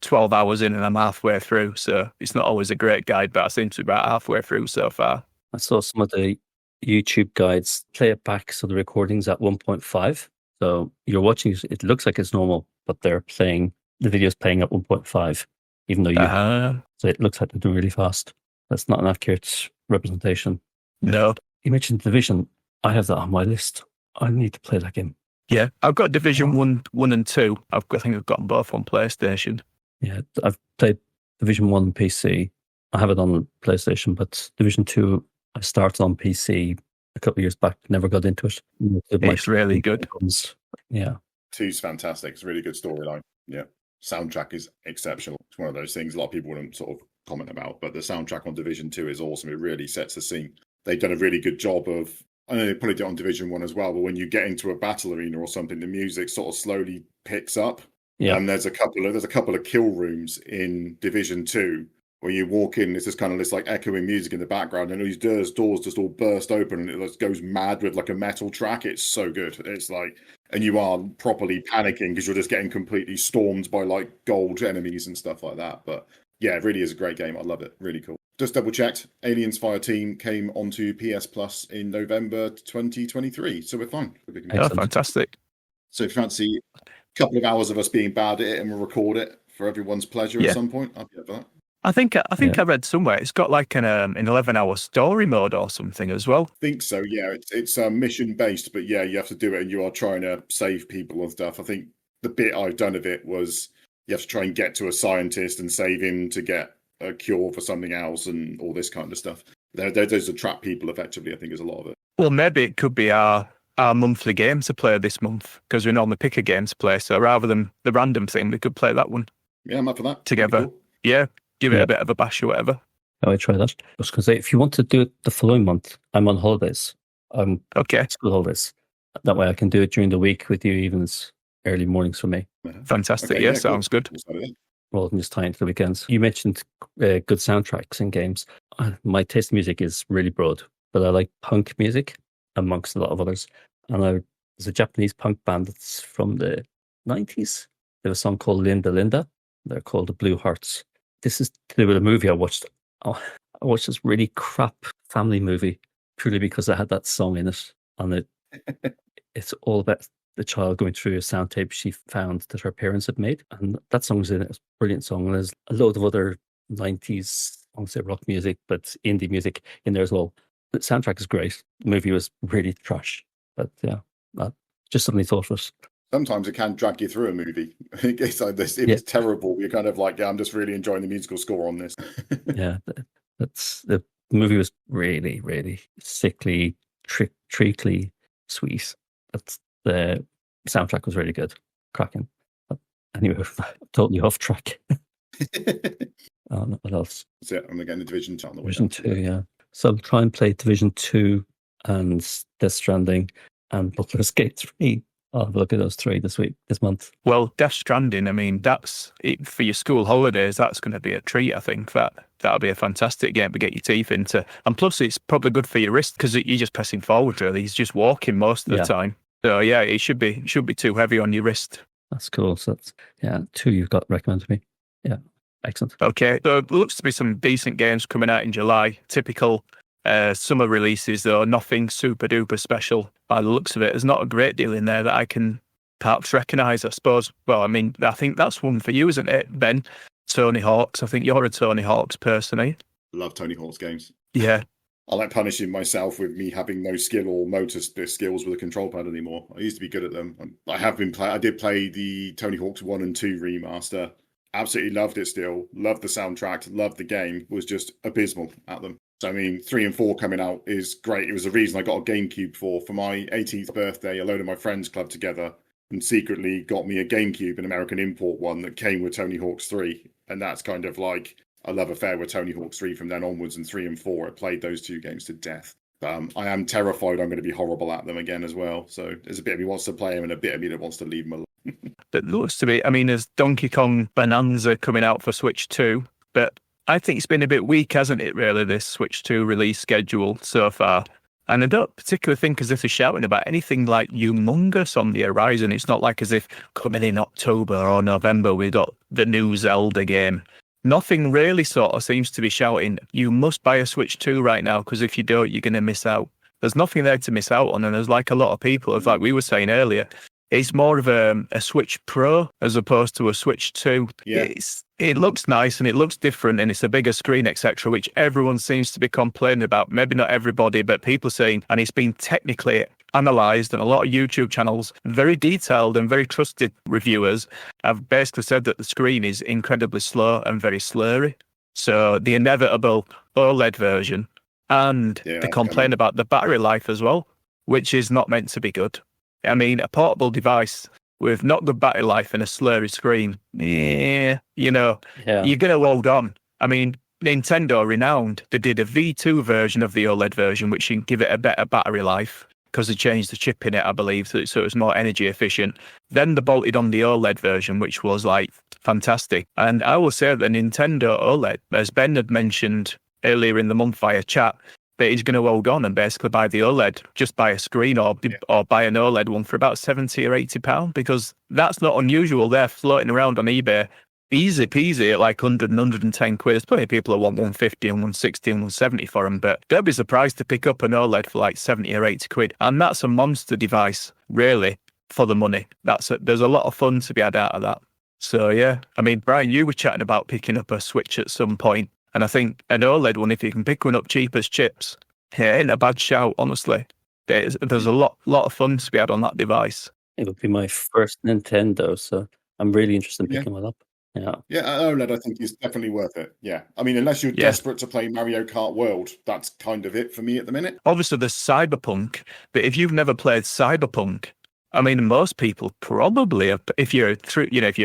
12 hours in and I'm halfway through. So it's not always a great guide, but I seem to be about halfway through so far. I saw some of the YouTube guides play it back. So the recording's at 1.5. So you're watching, it looks like it's normal, but the video's playing at 1.5, even though so it looks like they're doing really fast. That's not an accurate representation. No, You mentioned Division. I have that on my list. I need to play that game. Yeah, I've got Division 1 and 2. I think I've got them both on PlayStation. Yeah, I've played Division 1 on PC. I have it on PlayStation, but Division 2, I started on PC a couple of years back. Never got into it. It's really good. Yeah. 2's fantastic. It's a really good storyline. Yeah. Soundtrack is exceptional. It's one of those things a lot of people wouldn't sort of comment about, but the soundtrack on Division 2 is awesome. It really sets the scene. They've done a really good job of, I know they probably did it on Division 1 as well, but when you get into a battle arena or something, the music sort of slowly picks up. Yeah. And there's a couple of kill rooms in Division 2 where you walk in, it's just kind of this like echoing music in the background, and these doors just all burst open, and it just goes mad with like a metal track. It's so good. It's like, and you are properly panicking because you're just getting completely stormed by like gold enemies and stuff like that. But yeah, it really is a great game. I love it. Really cool. Just double checked. Aliens Fireteam came onto PS Plus in November 2023, so we're fine. Oh, fantastic. So if you fancy a couple of hours of us being bad at it, and we'll record it for everyone's pleasure at some point, I'll be up for that. I think I read somewhere it's got like an 11-hour story mode or something as well. I think so. Yeah, it's mission based, but yeah, you have to do it, and you are trying to save people and stuff. I think the bit I've done of it was you have to try and get to a scientist and save him to get a cure for something else and all this kind of stuff. Those are trap people effectively. I think is a lot of it. Well, maybe it could be our monthly game to play this month, because we normally pick a game to play. So rather than the random thing, we could play that one. Yeah, I'm up for that together. Cool. Yeah. Give it a bit of a bash or whatever. I would try that. I was going to say, if you want to do it the following month, I'm on holidays. Okay. School holidays. That way I can do it during the week with you, even as early mornings for me. Fantastic. Okay, sounds good. Rather than just tie into the weekends. You mentioned good soundtracks in games. My taste in music is really broad, but I like punk music amongst a lot of others. And there's a Japanese punk band that's from the 90s. They have a song called Linda Linda. They're called the Blue Hearts. This is to do with a movie I watched. I watched this really crap family movie purely because I had that song in it. And it's all about the child going through a sound tape she found that her parents had made. And that song's in it. It's a brilliant song. And there's a load of other 90s, I won't say rock music, but indie music in there as well. The soundtrack is great. The movie was really trash. But yeah, just something thought of it. Sometimes it can drag you through a movie. It's like this. If it's terrible, you're kind of like, I'm just really enjoying the musical score on this. Yeah, the movie was really, really sickly, treacly sweet. The soundtrack was really good, cracking. But anyway, totally off track. What else? That's it. I'm going to Division 2 on the way. Division 2, yeah. So I'll try and play Division 2 and Death Stranding and Butler's Gate 3. I'll have a look at those 3 this month. Well, Death Stranding, I mean, that's it, for your school holidays, that's going to be a treat, I think. That'll be a fantastic game to get your teeth into. And plus, it's probably good for your wrist because you're just pressing forward, really. He's just walking most of the time. So, yeah, it should be too heavy on your wrist. That's cool. So, 2 you've got recommended me. Yeah, excellent. Okay, so there looks to be some decent games coming out in July. Typical summer releases, though, nothing super duper special by the looks of it. There's not a great deal in there that I can perhaps recognise, I suppose. Well, I mean, I think that's one for you, isn't it, Ben? Tony Hawk's. I think you're a Tony Hawk's person, eh? Love Tony Hawk's games. Yeah. I like punishing myself with me having no skill or motor skills with a control pad anymore. I used to be good at them. I did play the Tony Hawk's 1 and 2 remaster. Absolutely loved it still. Loved the soundtrack. Loved the game. Was just abysmal at them. So, I mean, 3 and 4 coming out is great. It was the reason I got a GameCube for my 18th birthday. A load of my friends clubbed together and secretly got me a GameCube, an American import one that came with Tony Hawk's 3. And that's kind of like a love affair with Tony Hawk's 3 from then onwards. And 3 and 4, I played those 2 games to death. I am terrified I'm going to be horrible at them again as well. So there's a bit of me wants to play them and a bit of me that wants to leave them alone. It looks to be, I mean, there's Donkey Kong Bonanza coming out for Switch 2, but I think it's been a bit weak, hasn't it, really, this Switch 2 release schedule so far. And I don't particularly think as if they're shouting about anything like humongous on the horizon. It's not like as if coming in October or November we got the new Zelda game. Nothing really sort of seems to be shouting, you must buy a Switch 2 right now, because if you don't, you're going to miss out. There's nothing there to miss out on, and there's like a lot of people, like we were saying earlier, It's more of a Switch Pro as opposed to a Switch 2. Yeah. It looks nice and it looks different and it's a bigger screen, etc., which everyone seems to be complaining about. Maybe not everybody, but people saying, and it's been technically analysed, and a lot of YouTube channels, very detailed and very trusted reviewers, have basically said that the screen is incredibly slow and very slurry. So the inevitable OLED version, and they complain about the battery life as well, which is not meant to be good. I mean, a portable device with not good battery life and a slurry screen, you're going to hold on. I mean, Nintendo, renowned, they did a V2 version of the OLED version, which can give it a better battery life because they changed the chip in it, I believe, so it was more energy efficient. Then they bolted on the OLED version, which was like fantastic. And I will say that the Nintendo OLED, as Ben had mentioned earlier in the month via chat, that he's going to hold on and basically buy the OLED, just buy a screen or buy an OLED one for about £70 or £80, because that's not unusual. They're floating around on eBay easy peasy at like 100 and 110 quid. There's plenty of people that want 150 and 160 and 170 for them, but don't be surprised to pick up an OLED for like 70 or 80 quid. And that's a monster device, really, for the money. There's a lot of fun to be had out of that. So yeah, I mean, Brian, you were chatting about picking up a Switch at some point. And I think an OLED one, if you can pick one up cheap as chips, it ain't a bad shout, honestly. There's a lot of fun to be had on that device. It would be my first Nintendo, so I'm really interested in picking one up. Yeah. Yeah, OLED I think is definitely worth it. Yeah. I mean, unless you're desperate to play Mario Kart World, that's kind of it for me at the minute. Obviously, there's Cyberpunk, but if you've never played Cyberpunk, I mean, most people probably, if you're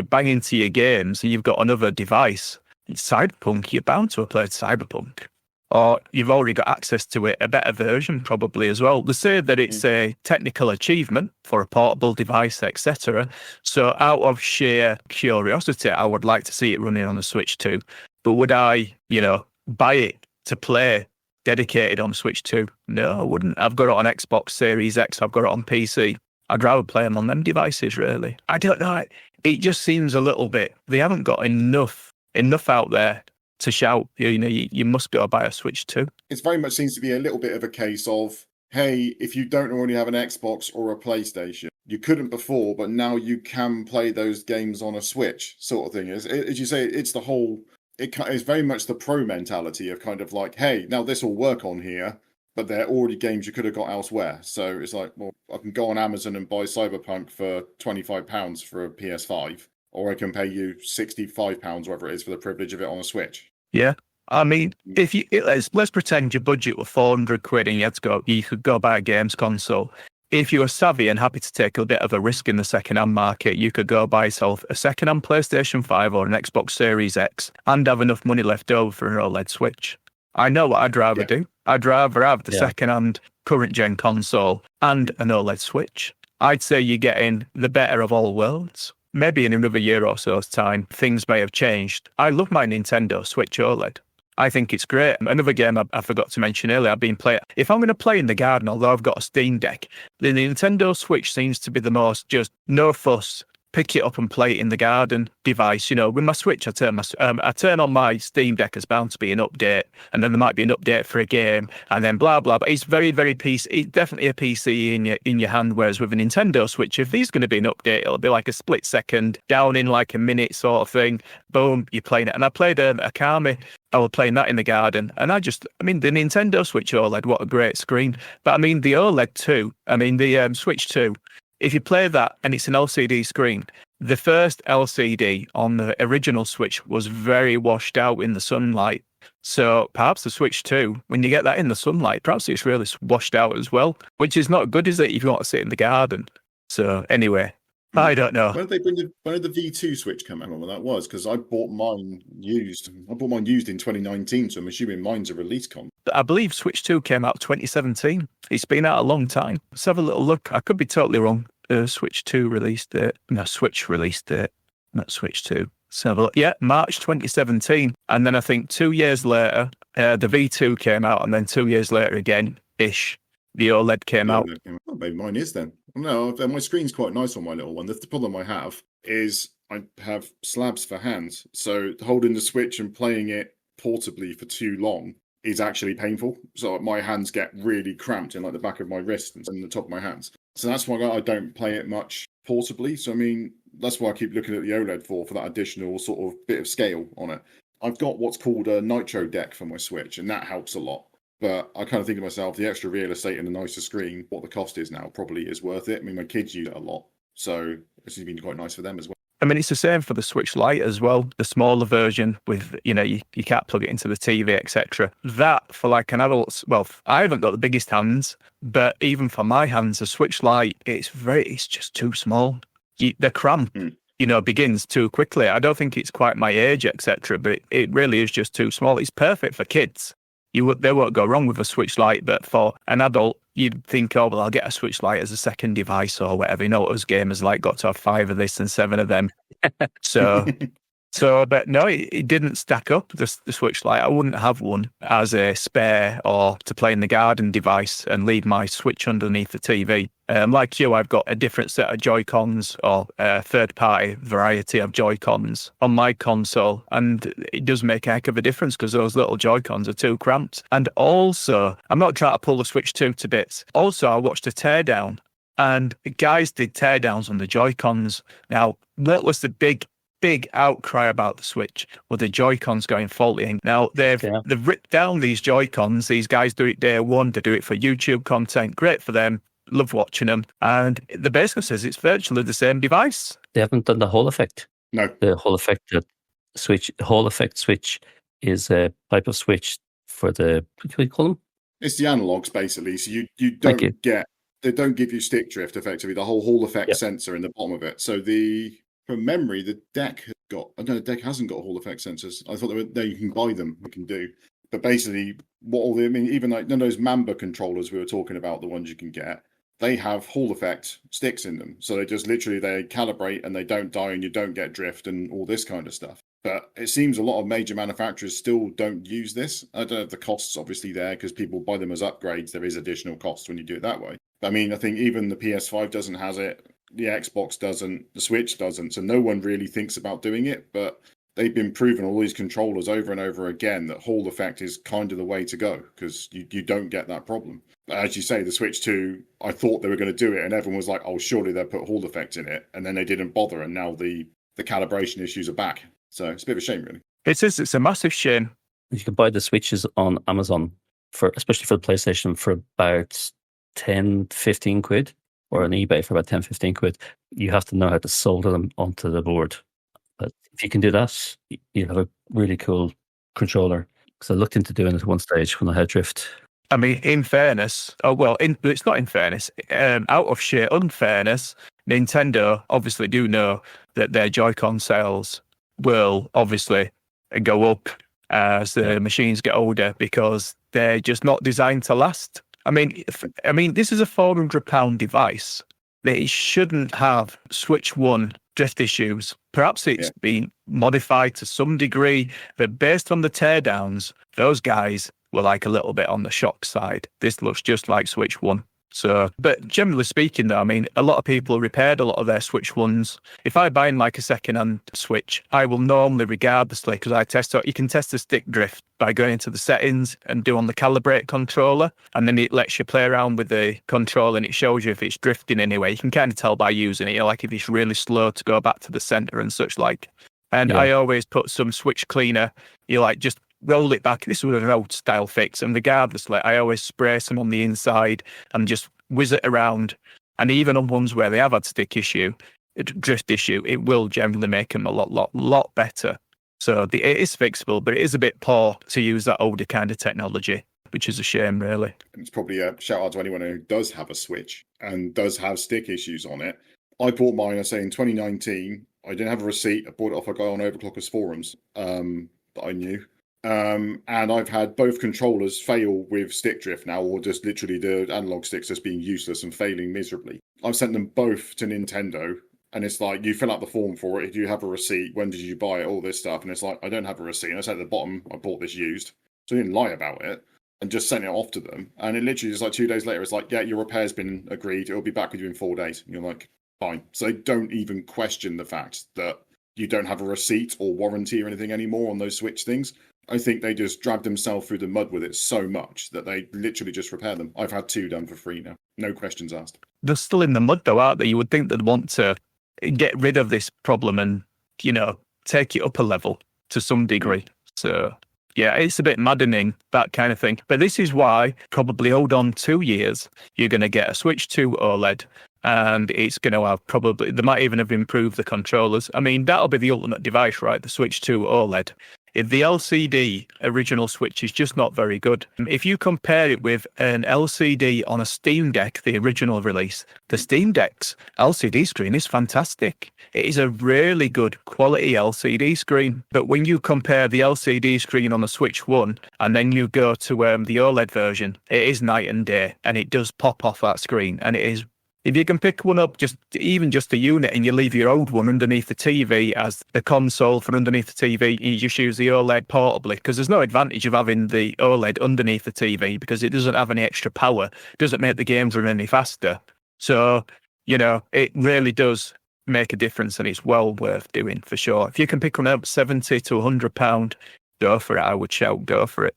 banging to your games and you've got another device, Cyberpunk, you're bound to have played Cyberpunk. Or you've already got access to it, a better version probably as well. They say that it's a technical achievement for a portable device, etc. So out of sheer curiosity, I would like to see it running on a Switch 2. But would I, buy it to play dedicated on Switch 2? No, I wouldn't. I've got it on Xbox Series X. I've got it on PC. I'd rather play them on them devices, really. I don't know. It just seems a little bit, they haven't got enough out there to shout, you must go buy a Switch 2. It very much seems to be a little bit of a case of, hey, if you don't already have an Xbox or a PlayStation, you couldn't before, but now you can play those games on a Switch, sort of thing. As you say, it's the whole, it's very much the pro mentality of kind of like, hey, now this will work on here, but they're already games you could have got elsewhere. So it's like, well, I can go on Amazon and buy Cyberpunk for £25 for a PS5. Or I can pay you £65, whatever it is, for the privilege of it on a Switch. Yeah. I mean, if let's pretend your budget was 400 quid and you could go buy a games console. If you were savvy and happy to take a bit of a risk in the second-hand market, you could go buy yourself a second-hand PlayStation 5 or an Xbox Series X and have enough money left over for an OLED Switch. I know what I'd rather do. I'd rather have the second-hand current-gen console and an OLED Switch. I'd say you're getting the better of all worlds. Maybe in another year or so's time, things may have changed. I love my Nintendo Switch OLED. I think it's great. Another game I forgot to mention earlier, I've been playing. If I'm going to play in the garden, although I've got a Steam Deck, the Nintendo Switch seems to be the most just no fuss, pick it up and play it in the garden device. With my Switch, I turn on my Steam Deck. There's bound to be an update, and then there might be an update for a game, and then blah blah. But it's very very PC. It's definitely a PC in your hand. Whereas with a Nintendo Switch, if there's going to be an update, it'll be like a split second, down in like a minute sort of thing. Boom, you're playing it. And I played Akami. I was playing that in the garden, and the Nintendo Switch OLED, what a great screen. But the OLED 2, the Switch 2. If you play that and it's an LCD screen, the first LCD on the original Switch was very washed out in the sunlight. So perhaps the Switch 2, when you get that in the sunlight, perhaps it's really washed out as well, which is not good, is it, if you want to sit in the garden? So anyway, I don't know. When did the V2 Switch come out? When that was, because I bought mine used. I bought mine used in 2019, so I'm assuming mine's a release con. I believe Switch 2 came out 2017. It's been out a long time. Let's have a little look. I could be totally wrong. Switch 2 release date. No, Switch release date. Not Switch 2. Let's have a look. Yeah, March 2017. And then I think 2 years later, the V2 came out, and then 2 years later again-ish, the OLED came out. Oh, maybe mine is then. No, my screen's quite nice on my little one. The problem I have is I have slabs for hands. So holding the Switch and playing it portably for too long is actually painful. So my hands get really cramped in like the back of my wrist and the top of my hands. So that's why I don't play it much portably. So, I mean, that's why I keep looking at the OLED for that additional sort of bit of scale on it. I've got what's called a Nitro deck for my Switch, and that helps a lot. But I kind of think to myself, the extra real estate and a nicer screen, what the cost is now, probably is worth it. I mean, my kids use it a lot, so it's been quite nice for them as well. I mean, it's the same for the Switch Lite as well, the smaller version with, you can't plug it into the TV, etc. That, for like an adult, well, I haven't got the biggest hands, but even for my hands, the Switch Lite, it's just too small. The cramp, begins too quickly. I don't think it's quite my age, etc., but it really is just too small. It's perfect for kids. They won't go wrong with a Switch Lite, but for an adult, you'd think, oh, well, I'll get a Switch Lite as a second device or whatever. You know what us gamers like, got to have 5 of this and 7 of them. But no, it didn't stack up, the Switch Lite. I wouldn't have one as a spare or to play in the garden device and leave my Switch underneath the TV. Like you, I've got a different set of Joy-Cons or a third-party variety of Joy-Cons on my console, and it does make a heck of a difference because those little Joy-Cons are too cramped. And also, I'm not trying to pull the Switch 2 to bits. Also, I watched a teardown, and the guys did teardowns on the Joy-Cons. Now, that was the big outcry about the Switch, with the Joy-Cons going faulty. Now, they've ripped down these Joy-Cons. These guys do it day one. They do it for YouTube content. Great for them. Love watching them. And the basically says it's virtually the same device. They haven't done the Hall effect. No. The Hall effect Hall effect switch is a type of switch for the, what do you call them? It's the analogs, basically. So you don't they don't give you stick drift, effectively. The whole Hall effect sensor in the bottom of it. So from memory, the deck the deck hasn't got Hall effect sensors. I thought you can buy them. You can do. But basically, even like none of those Mamba controllers we were talking about, the ones you can get, they have Hall effect sticks in them. So they calibrate and they don't die and you don't get drift and all this kind of stuff. But it seems a lot of major manufacturers still don't use this. I don't know if the cost's obviously there because people buy them as upgrades. There is additional cost when you do it that way. I mean, I think even the PS5 doesn't have it. The Xbox doesn't. The Switch doesn't. So no one really thinks about doing it. But they've been proving all these controllers over and over again that Hall effect is kind of the way to go because you don't get that problem. As you say, the Switch 2, I thought they were going to do it and everyone was like, oh, surely they'll put Hall effect in it. And then they didn't bother and now the calibration issues are back. So it's a bit of a shame, really. It's a massive shame. You can buy the Switches on Amazon, especially for the PlayStation, for about 10, 15 quid, or on eBay for about 10, 15 quid. You have to know how to solder them onto the board. But if you can do that, you have a really cool controller. Because I looked into doing it at one stage when I had drift. I mean, in fairness, it's not in fairness. Out of sheer unfairness, Nintendo obviously do know that their Joy-Con sales will obviously go up as the machines get older because they're just not designed to last. I mean, this is a £400 device. It shouldn't have Switch 1 drift issues. Perhaps it's been modified to some degree, but based on the teardowns, those guys were like a little bit on the shock side. This looks just like Switch 1. So, but generally speaking, though, I mean, a lot of people repaired a lot of their Switch 1s. If I buy in like a second-hand Switch, I will normally, regardlessly, because I test out, you can test the stick drift by going into the settings and do on the calibrate controller, and then it lets you play around with the controller and it shows you if it's drifting anyway. You can kind of tell by using it, like if it's really slow to go back to the center and such like. And I always put some Switch cleaner, just roll it back. This was an old style fix, and regardless, I always spray some on the inside and just whiz it around. And even on ones where they have had drift issue, it will generally make them a lot better. So it is fixable, but it is a bit poor to use that older kind of technology, which is a shame, really. It's probably a shout out to anyone who does have a Switch and does have stick issues on it. I bought mine, I say, in 2019. I didn't have a receipt. I bought it off a guy on Overclockers forums that I knew. And I've had both controllers fail with stick drift now, or just literally the analog sticks just being useless and failing miserably. I've sent them both to Nintendo, and it's like, you fill out the form for it. Do you have a receipt? When did you buy it? All this stuff. And it's like, I don't have a receipt. And I said at the bottom, I bought this used. So I didn't lie about it and just sent it off to them. And it literally just like 2 days later, it's like, yeah, your repair's been agreed. It'll be back with you in 4 days. And you're like, fine. So they don't even question the fact that you don't have a receipt or warranty or anything anymore on those Switch things. I think they just dragged themselves through the mud with it so much that they literally just repair them. I've had 2 done for free now. No questions asked. They're still in the mud though, aren't they? You would think they'd want to get rid of this problem and, take it up a level to some degree. So, yeah, it's a bit maddening, that kind of thing. But this is why probably hold on 2 years, you're going to get a Switch 2 OLED. And it's going to have they might even have improved the controllers. I mean, that'll be the ultimate device, right? The Switch 2 OLED. If the LCD original Switch is just not very good. If you compare it with an LCD on a Steam Deck, the original release, the Steam Deck's LCD screen is fantastic. It is a really good quality LCD screen. But when you compare the LCD screen on the Switch 1 and then you go to the OLED version, it is night and day, and it does pop off that screen. And it is, if you can pick one up, just a unit, and you leave your old one underneath the TV as the console for underneath the TV, you just use the OLED portably, because there's no advantage of having the OLED underneath the TV because it doesn't have any extra power. It doesn't make the games run any faster. So, it really does make a difference, and it's well worth doing for sure. If you can pick one up £70 to £100, go for it. I would shout, go for it.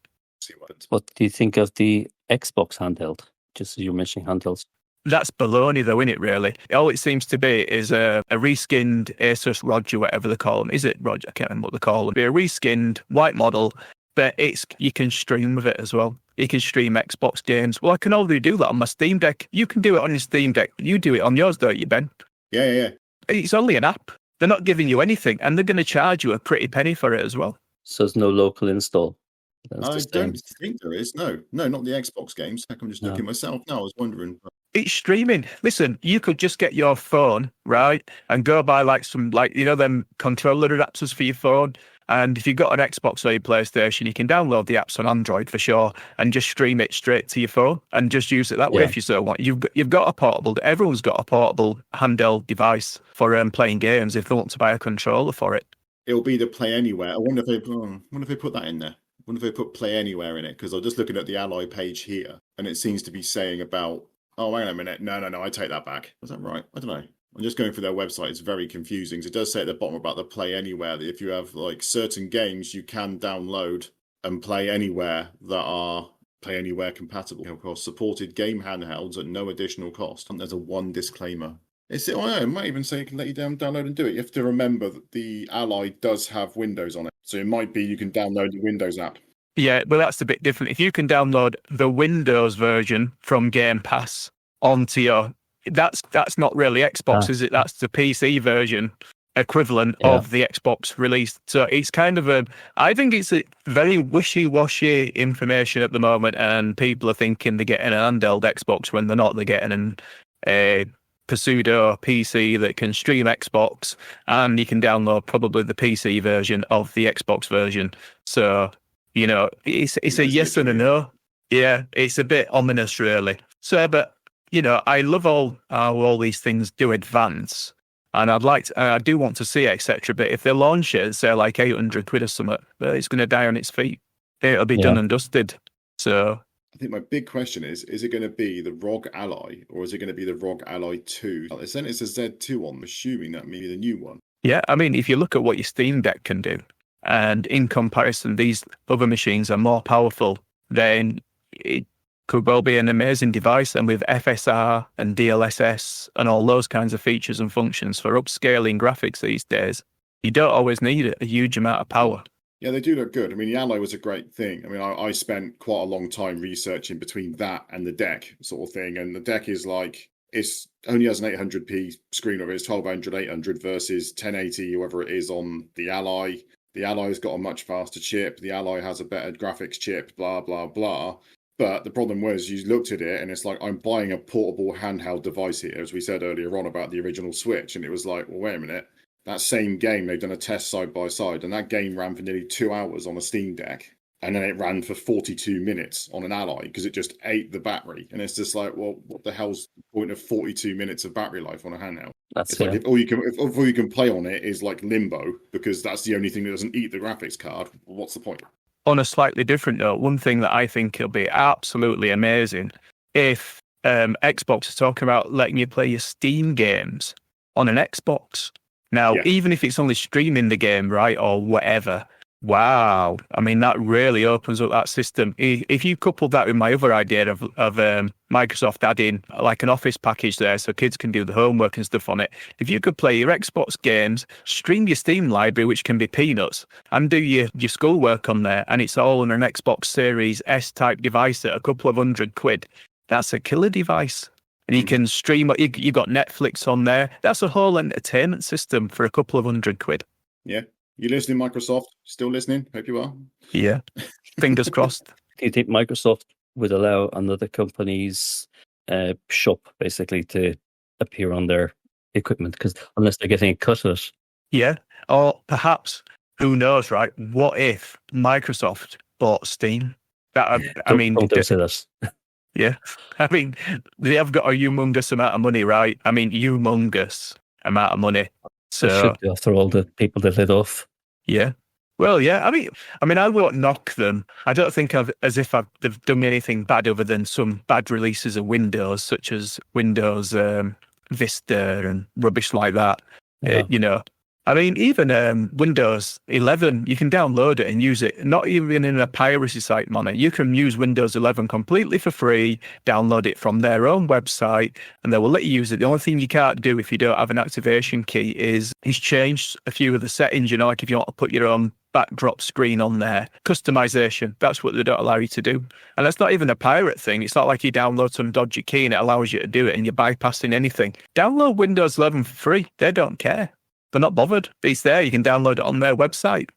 What do you think of the Xbox handheld? Just as you're mentioning handhelds. That's baloney, though, isn't it, really? All it seems to be is a reskinned Asus ROG, or whatever they call them. Is it ROG? I can't remember what they call them. Be a reskinned white model, but you can stream with it as well. You can stream Xbox games. Well, I can already do that on my Steam Deck. You can do it on your Steam Deck. You do it on yours, don't you, Ben? Yeah. It's only an app. They're not giving you anything, and they're going to charge you a pretty penny for it as well. So there's no local install? I don't think there is. No, not the Xbox games. Heck, I'm just looking myself now. I was wondering. It's streaming. Listen, you could just get your phone, right, and go buy them controller adapters for your phone. And if you've got an Xbox or your PlayStation, you can download the apps on Android for sure and just stream it straight to your phone and just use it that way if you so want. You've got a portable. Everyone's got a portable handheld device for playing games if they want to buy a controller for it. It'll be the Play Anywhere. I wonder if they put that in there. I wonder if they put Play Anywhere in it, because I'm just looking at the Ally page here, and it seems to be saying about. Oh, hang on a minute. No, I take that back. Was that right? I don't know. I'm just going through their website. It's very confusing. It does say at the bottom about the Play Anywhere, that if you have certain games, you can download and play anywhere that are Play Anywhere compatible. Of course, supported game handhelds at no additional cost. And there's a one disclaimer. It might even say it can let you download and do it. You have to remember that the Ally does have Windows on it. So it might be you can download the Windows app. Yeah, well, that's a bit different. If you can download the Windows version from Game Pass onto your... That's not really Xbox, is it? That's the PC version equivalent of the Xbox release. So it's kind of I think it's a very wishy-washy information at the moment, and people are thinking they're getting an handheld Xbox when they're not. They're getting a pseudo PC that can stream Xbox, and you can download probably the PC version of the Xbox version. So... it's a yes and a no. Yeah, it's a bit ominous, really. So, but, I love how all these things do advance. And I do want to see it, etc. But if they launch it, say like 800 quid or something, well, it's going to die on its feet. It'll be done and dusted. So I think my big question is it going to be the ROG Ally, or is it going to be the ROG Ally 2? It's a Z2 on, I'm assuming that may be the new one. Yeah, I mean, if you look at what your Steam Deck can do, and in comparison, these other machines are more powerful, then it could well be an amazing device. And with FSR and DLSS and all those kinds of features and functions for upscaling graphics these days, you don't always need a huge amount of power. Yeah, they do look good. I mean, the Ally was a great thing. I mean, I spent quite a long time researching between that and the deck sort of thing. And the deck is it's only has an 800p screen, or it's 1200, 800 versus 1080, whoever it is on the Ally. The Ally's got a much faster chip. The Ally has a better graphics chip, blah, blah, blah. But the problem was you looked at it and it's like, I'm buying a portable handheld device here, as we said earlier on about the original Switch. And it was like, well, wait a minute. That same game, they've done a test side by side, and that game ran for nearly 2 hours on a Steam Deck. And then it ran for 42 minutes on an Ally because it just ate the battery. And it's just like, well, what the hell's the point of 42 minutes of battery life on a handheld? It's like if all you can play on it is like Limbo, because that's the only thing that doesn't eat the graphics card, well, what's the point? On a slightly different note, one thing that I think will be absolutely amazing if Xbox is talking about letting you play your Steam games on an Xbox. Now, even if it's only streaming the game, right, or whatever, wow. I mean, that really opens up that system. If you couple that with my other idea of Microsoft adding like an Office package there so kids can do the homework and stuff on it, if you could play your Xbox games, stream your Steam library, which can be peanuts, and do your schoolwork on there, and it's all on an Xbox Series S type device at a couple of £100, that's a killer device. And you can stream, you've got Netflix on there. That's a whole entertainment system for a couple of £100. Yeah. You listening, Microsoft? Still listening? Hope you are. Yeah. Fingers crossed. Do you think Microsoft would allow another company's shop, basically, to appear on their equipment? Because unless they're getting a cut of it. Yeah. Or perhaps, who knows, right? What if Microsoft bought Steam? Don't say that. Yeah. I mean, they have got a humongous amount of money, right? I mean, humongous amount of money. So they should do, after all the people they let off. Yeah. Well, yeah. I mean, I won't knock them. I don't think they've done anything bad other than some bad releases of Windows, such as Windows Vista and rubbish like that. Yeah. I mean, even Windows 11, you can download it and use it, not even in a piracy site, man. You can use Windows 11 completely for free, download it from their own website, and they will let you use it. The only thing you can't do if you don't have an activation key is change a few of the settings, like if you want to put your own backdrop screen on there. Customization, that's what they don't allow you to do. And that's not even a pirate thing. It's not like you download some dodgy key and it allows you to do it and you're bypassing anything. Download Windows 11 for free. They don't care. They're not bothered. It's there. You can download it on their website.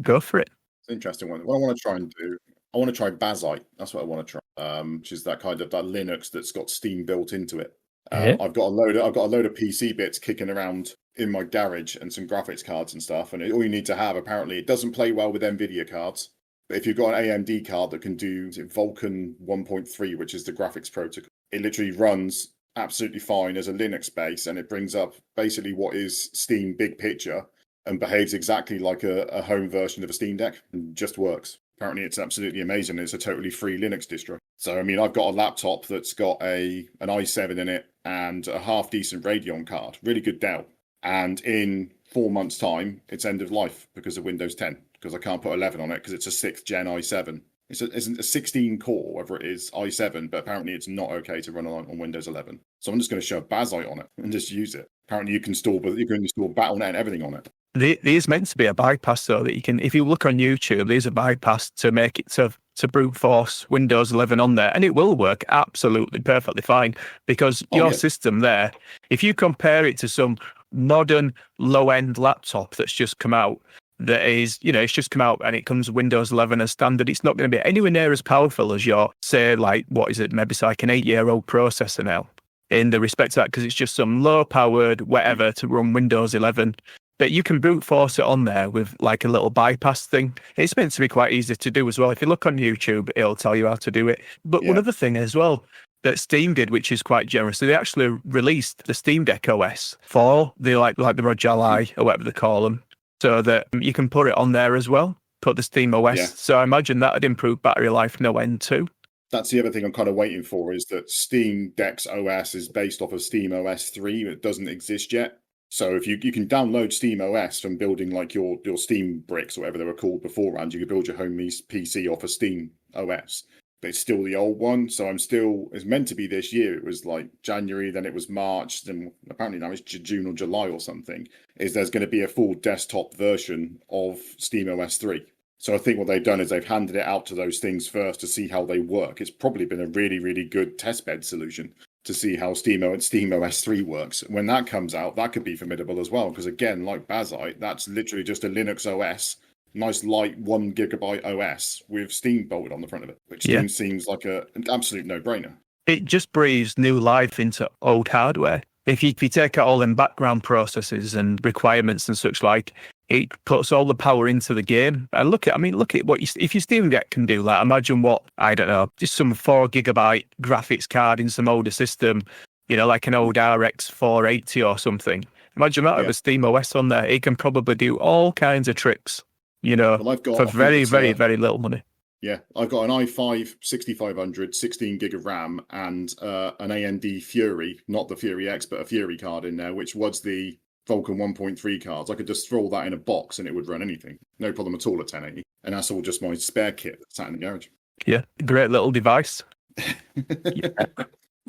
Go for it. It's an interesting one. What I want to try and do, I want to try Bazite. That's what I want to try. Which is that kind of that Linux that's got Steam built into it. I've got a load of PC bits kicking around in my garage and some graphics cards and stuff. And all you need to have, apparently, it doesn't play well with NVIDIA cards. But if you've got an AMD card that can do Vulkan 1.3, which is the graphics protocol, it literally runs absolutely fine as a Linux base, and it brings up basically what is Steam big picture and behaves exactly like a home version of a Steam Deck and just works. Apparently it's absolutely amazing. It's a totally free Linux distro. So I mean, I've got a laptop that's got an i7 in it and a half decent Radeon card, really good Dell, and in 4 months time it's end of life because of Windows 10, because I can't put 11 on it because it's a 6th gen i7. It's a 16 core, whatever it is, i7, but apparently it's not okay to run on Windows 11. So I'm just going to shove Bazite on it and just use it. Apparently you can install Battle.net and everything on it. There's meant to be a bypass, though, that you can, if you look on YouTube, there's a bypass to make it to brute force Windows 11 on there, and it will work absolutely perfectly fine, because your system there, if you compare it to some modern low-end laptop that's just come out, that is, it's just come out and it comes Windows 11 as standard, it's not going to be anywhere near as powerful as your, say, like, what is it, maybe it's like an 8-year-old processor now, in the respect to that, because it's just some low-powered whatever to run Windows 11. But you can brute force it on there with like a little bypass thing. It's meant to be quite easy to do as well. If you look on YouTube, it'll tell you how to do it. But one other thing as well that Steam did, which is quite generous, so they actually released the Steam Deck OS for the like the Rojali or whatever they call them, so that you can put it on there as well. Put the Steam OS. Yeah. So I imagine that would improve battery life no end too. That's the other thing I'm kind of waiting for, is that Steam Deck's OS is based off of Steam OS 3. It doesn't exist yet. So if you can download Steam OS from building like your Steam bricks or whatever they were called beforehand, you could build your home PC off of Steam OS. But it's still the old one. So it's meant to be this year. It was like January, then it was March, then apparently now it's June or July or something. There's going to be a full desktop version of Steam OS 3. So I think what they've done is they've handed it out to those things first to see how they work. It's probably been a really, really good testbed solution to see how Steam OS 3 works. When that comes out, that could be formidable as well. Because again, like Bazite, that's literally just a Linux OS, nice light 1 gigabyte OS with Steam bolted on the front of it, which seems like an absolute no-brainer. It just breathes new life into old hardware. If you take out all them background processes and requirements and such like, it puts all the power into the game. And look at what if your Steam Deck can do that, imagine what, I don't know, just some 4 gigabyte graphics card in some older system, like an old RX 480 or something. Imagine that with a Steam OS on there. It can probably do all kinds of tricks, for very, very, very little money. Yeah, I've got an i5 6500, 16 gig of RAM, and an AMD Fury, not the Fury X, but a Fury card in there, which was the Vulkan 1.3 cards, I could just throw all that in a box and it would run anything. No problem at all at 1080. And that's all just my spare kit that's sat in the garage. Yeah, great little device. Yeah.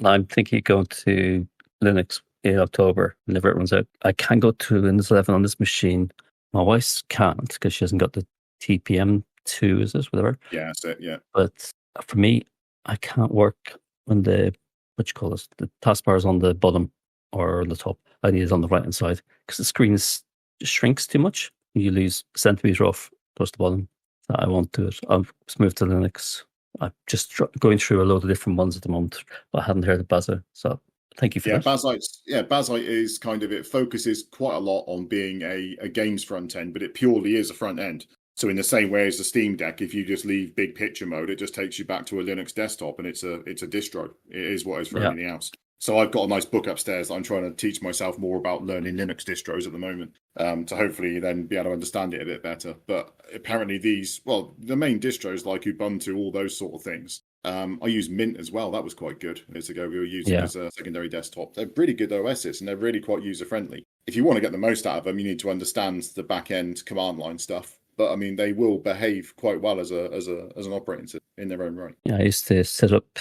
I'm thinking of going to Linux in October whenever it runs out. I can go to Windows 11 on this machine. My wife can't because she hasn't got the TPM2, is it? Whatever. Yeah, that's it, yeah. But for me, I can't work when the taskbar is on the bottom or on the top. I need it on the right hand side because the screen just shrinks too much. You lose a centimetre off towards the bottom. So I won't do it. I've moved to Linux. I'm just going through a load of different ones at the moment, but I hadn't heard of Baza. So thank you for that. Bazite is kind of, it focuses quite a lot on being a games front end, but it purely is a front end. So in the same way as the Steam Deck, if you just leave big picture mode, it just takes you back to a Linux desktop, and it's a distro. It is what it is for everything else. So I've got a nice book upstairs that I'm trying to teach myself more about learning Linux distros at the moment, to hopefully then be able to understand it a bit better. But apparently the main distros like Ubuntu, all those sort of things. I use Mint as well. That was quite good. Years ago, we were using it as a secondary desktop. They're really good OSs and they're really quite user friendly. If you want to get the most out of them, you need to understand the back end command line stuff. But I mean, they will behave quite well as an operating system in their own right. Yeah, I used to set up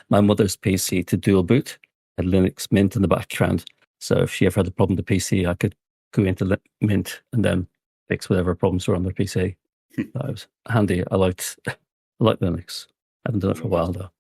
my mother's PC to dual boot, had Linux Mint in the background. So if she ever had a problem with the PC, I could go into Mint and then fix whatever problems were on their PC. That was handy. I like Linux. I haven't done it for a while though.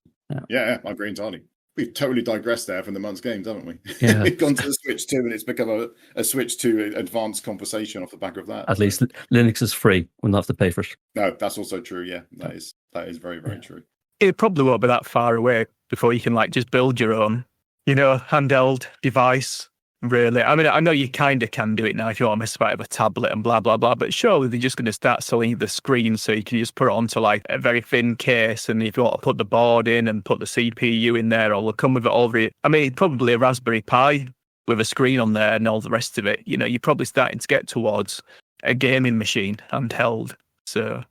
Yeah, I agree entirely. We've totally digressed there from the month's games, haven't we? Yeah. We've gone to the Switch 2 and it's become a Switch 2 advanced conversation off the back of that. At least Linux is free. We'll not have to pay for it. No, that's also true. Yeah, that is very, very true. It probably won't be that far away before you can just build your own, handheld device. Really, I mean, I know you kind of can do it now if you want to mess about with a tablet and blah blah blah. But surely they're just going to start selling the screen so you can just put it onto a very thin case, and if you want to put the board in and put the CPU in there, or they'll come with it over. I mean, probably a Raspberry Pi with a screen on there and all the rest of it. You're probably starting to get towards a gaming machine handheld. So,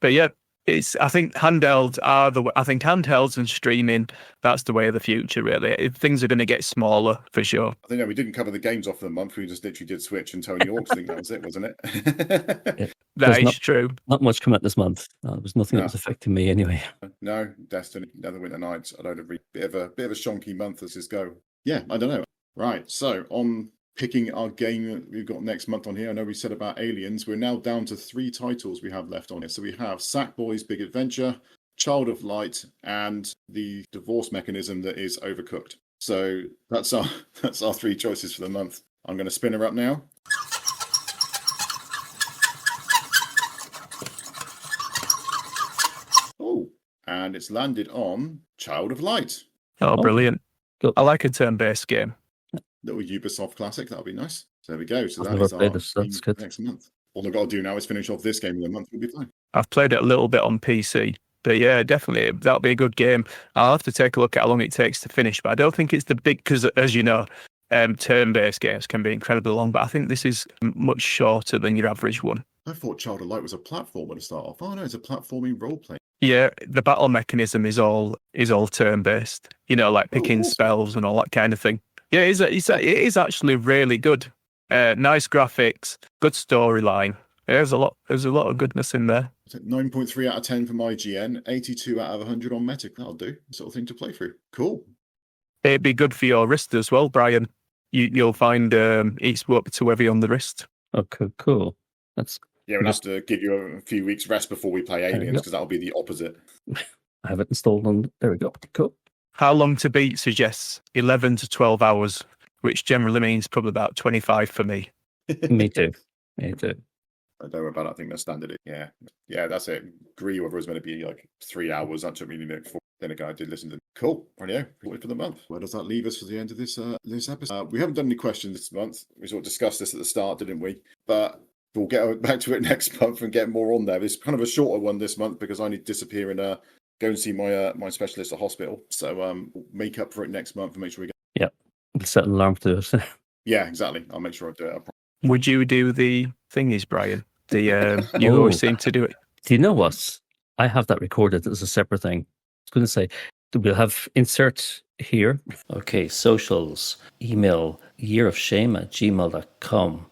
but yeah. I think handhelds and streaming, that's the way of the future, really. Things are going to get smaller, for sure. I think we didn't cover the games off for the month. We just literally did Switch and Tony Hawk's. I think that was it, wasn't it? That is true. Not much coming out this month. There was nothing that was affecting me anyway. No, Destiny, Neverwinter Nights. I don't have a bit of a shonky month as this go. Yeah, I don't know. Right, so on picking our game that we've got next month on here. I know we said about Aliens. We're now down to 3 titles we have left on here. So we have Sackboy's Big Adventure, Child of Light, and the divorce mechanism that is Overcooked. So that's our 3 choices for the month. I'm going to spin her up now. Oh, and it's landed on Child of Light. Oh, brilliant. Cool. I like a turn-based game. Little Ubisoft classic, that'll be nice. So there we go. So I've that's good. Next month. All I've got to do now is finish off this game in the month. We'll be fine. I've played it a little bit on PC, but yeah, definitely that'll be a good game. I'll have to take a look at how long it takes to finish, but I don't think it's the big, because as you know, turn-based games can be incredibly long, but I think this is much shorter than your average one. I thought Child of Light was a platformer to start off. Oh no, it's a platforming role play. Yeah, the battle mechanism is all turn-based. Like picking spells and all that kind of thing. Yeah, it is actually really good. Nice graphics, good storyline. There's a lot of goodness in there. 9.3 out of 10 from IGN, 82 out of 100 on Metacritic. That'll do. Sort of thing to play through. Cool. It'd be good for your wrist as well, Brian. You'll find each work to heavy on the wrist. Okay, cool. We'll have to give you a few weeks rest before we play Aliens, because that'll be the opposite. I have it installed on. There we go. Cool. How long to beat suggests 11 to 12 hours, which generally means probably about 25 for me. Me too. I don't know about that. I think that's standard. Yeah, that's it. Agree whether it was going to be 3 hours. That took me nearly 4. Then again, I did listen to. Cool. Radio for the month. Where does that leave us for the end of this episode? We haven't done any questions this month. We sort of discussed this at the start, didn't we? But we'll get back to it next month and get more on there. It's kind of a shorter one this month because I need to disappear and go and see my specialist at hospital. So we'll make up for it next month and make sure we get. Yeah, set an alarm to do it. Yeah, exactly. I'll make sure I do it. Would you do the thingies, Brian? You always seem to do it. Do you know what? I have that recorded as a separate thing. I was going to say, we'll have insert here. Okay, socials. Email yearofshame@gmail.com.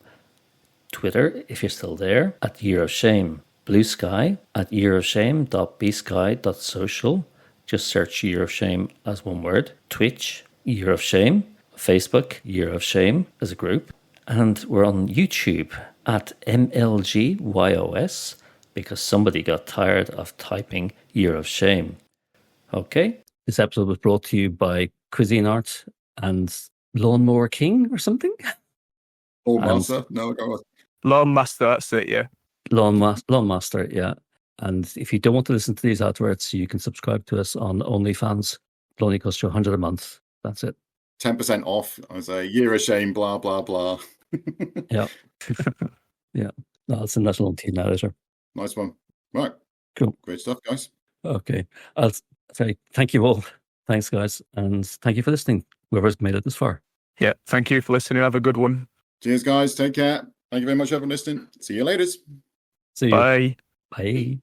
Twitter, if you're still there, @yearofshame. Blue Sky @yearofshame.bsky.social. Just search Year of Shame as one word. Twitch, Year of Shame. Facebook, Year of Shame as a group. And we're on YouTube @MLGYOS because somebody got tired of typing Year of Shame. Okay. This episode was brought to you by Cuisine Art and Lawnmower King or something. Master? No, go on. Lawn Master, that's it, yeah. Lawn Master, yeah. And if you don't want to listen to these adverts, you can subscribe to us on OnlyFans. It'll only cost you $100 a month. That's it. 10% off. I say, Year of Shame, blah, blah, blah. Yeah. Yeah. No, I'll send that along to you now later. Nice one. Right. Cool. Great stuff, guys. Okay. I'll say thank you all. Thanks, guys. And thank you for listening, whoever's made it this far. Yeah. Thank you for listening. Have a good one. Cheers, guys. Take care. Thank you very much for listening. See you later. See you. Bye. Bye.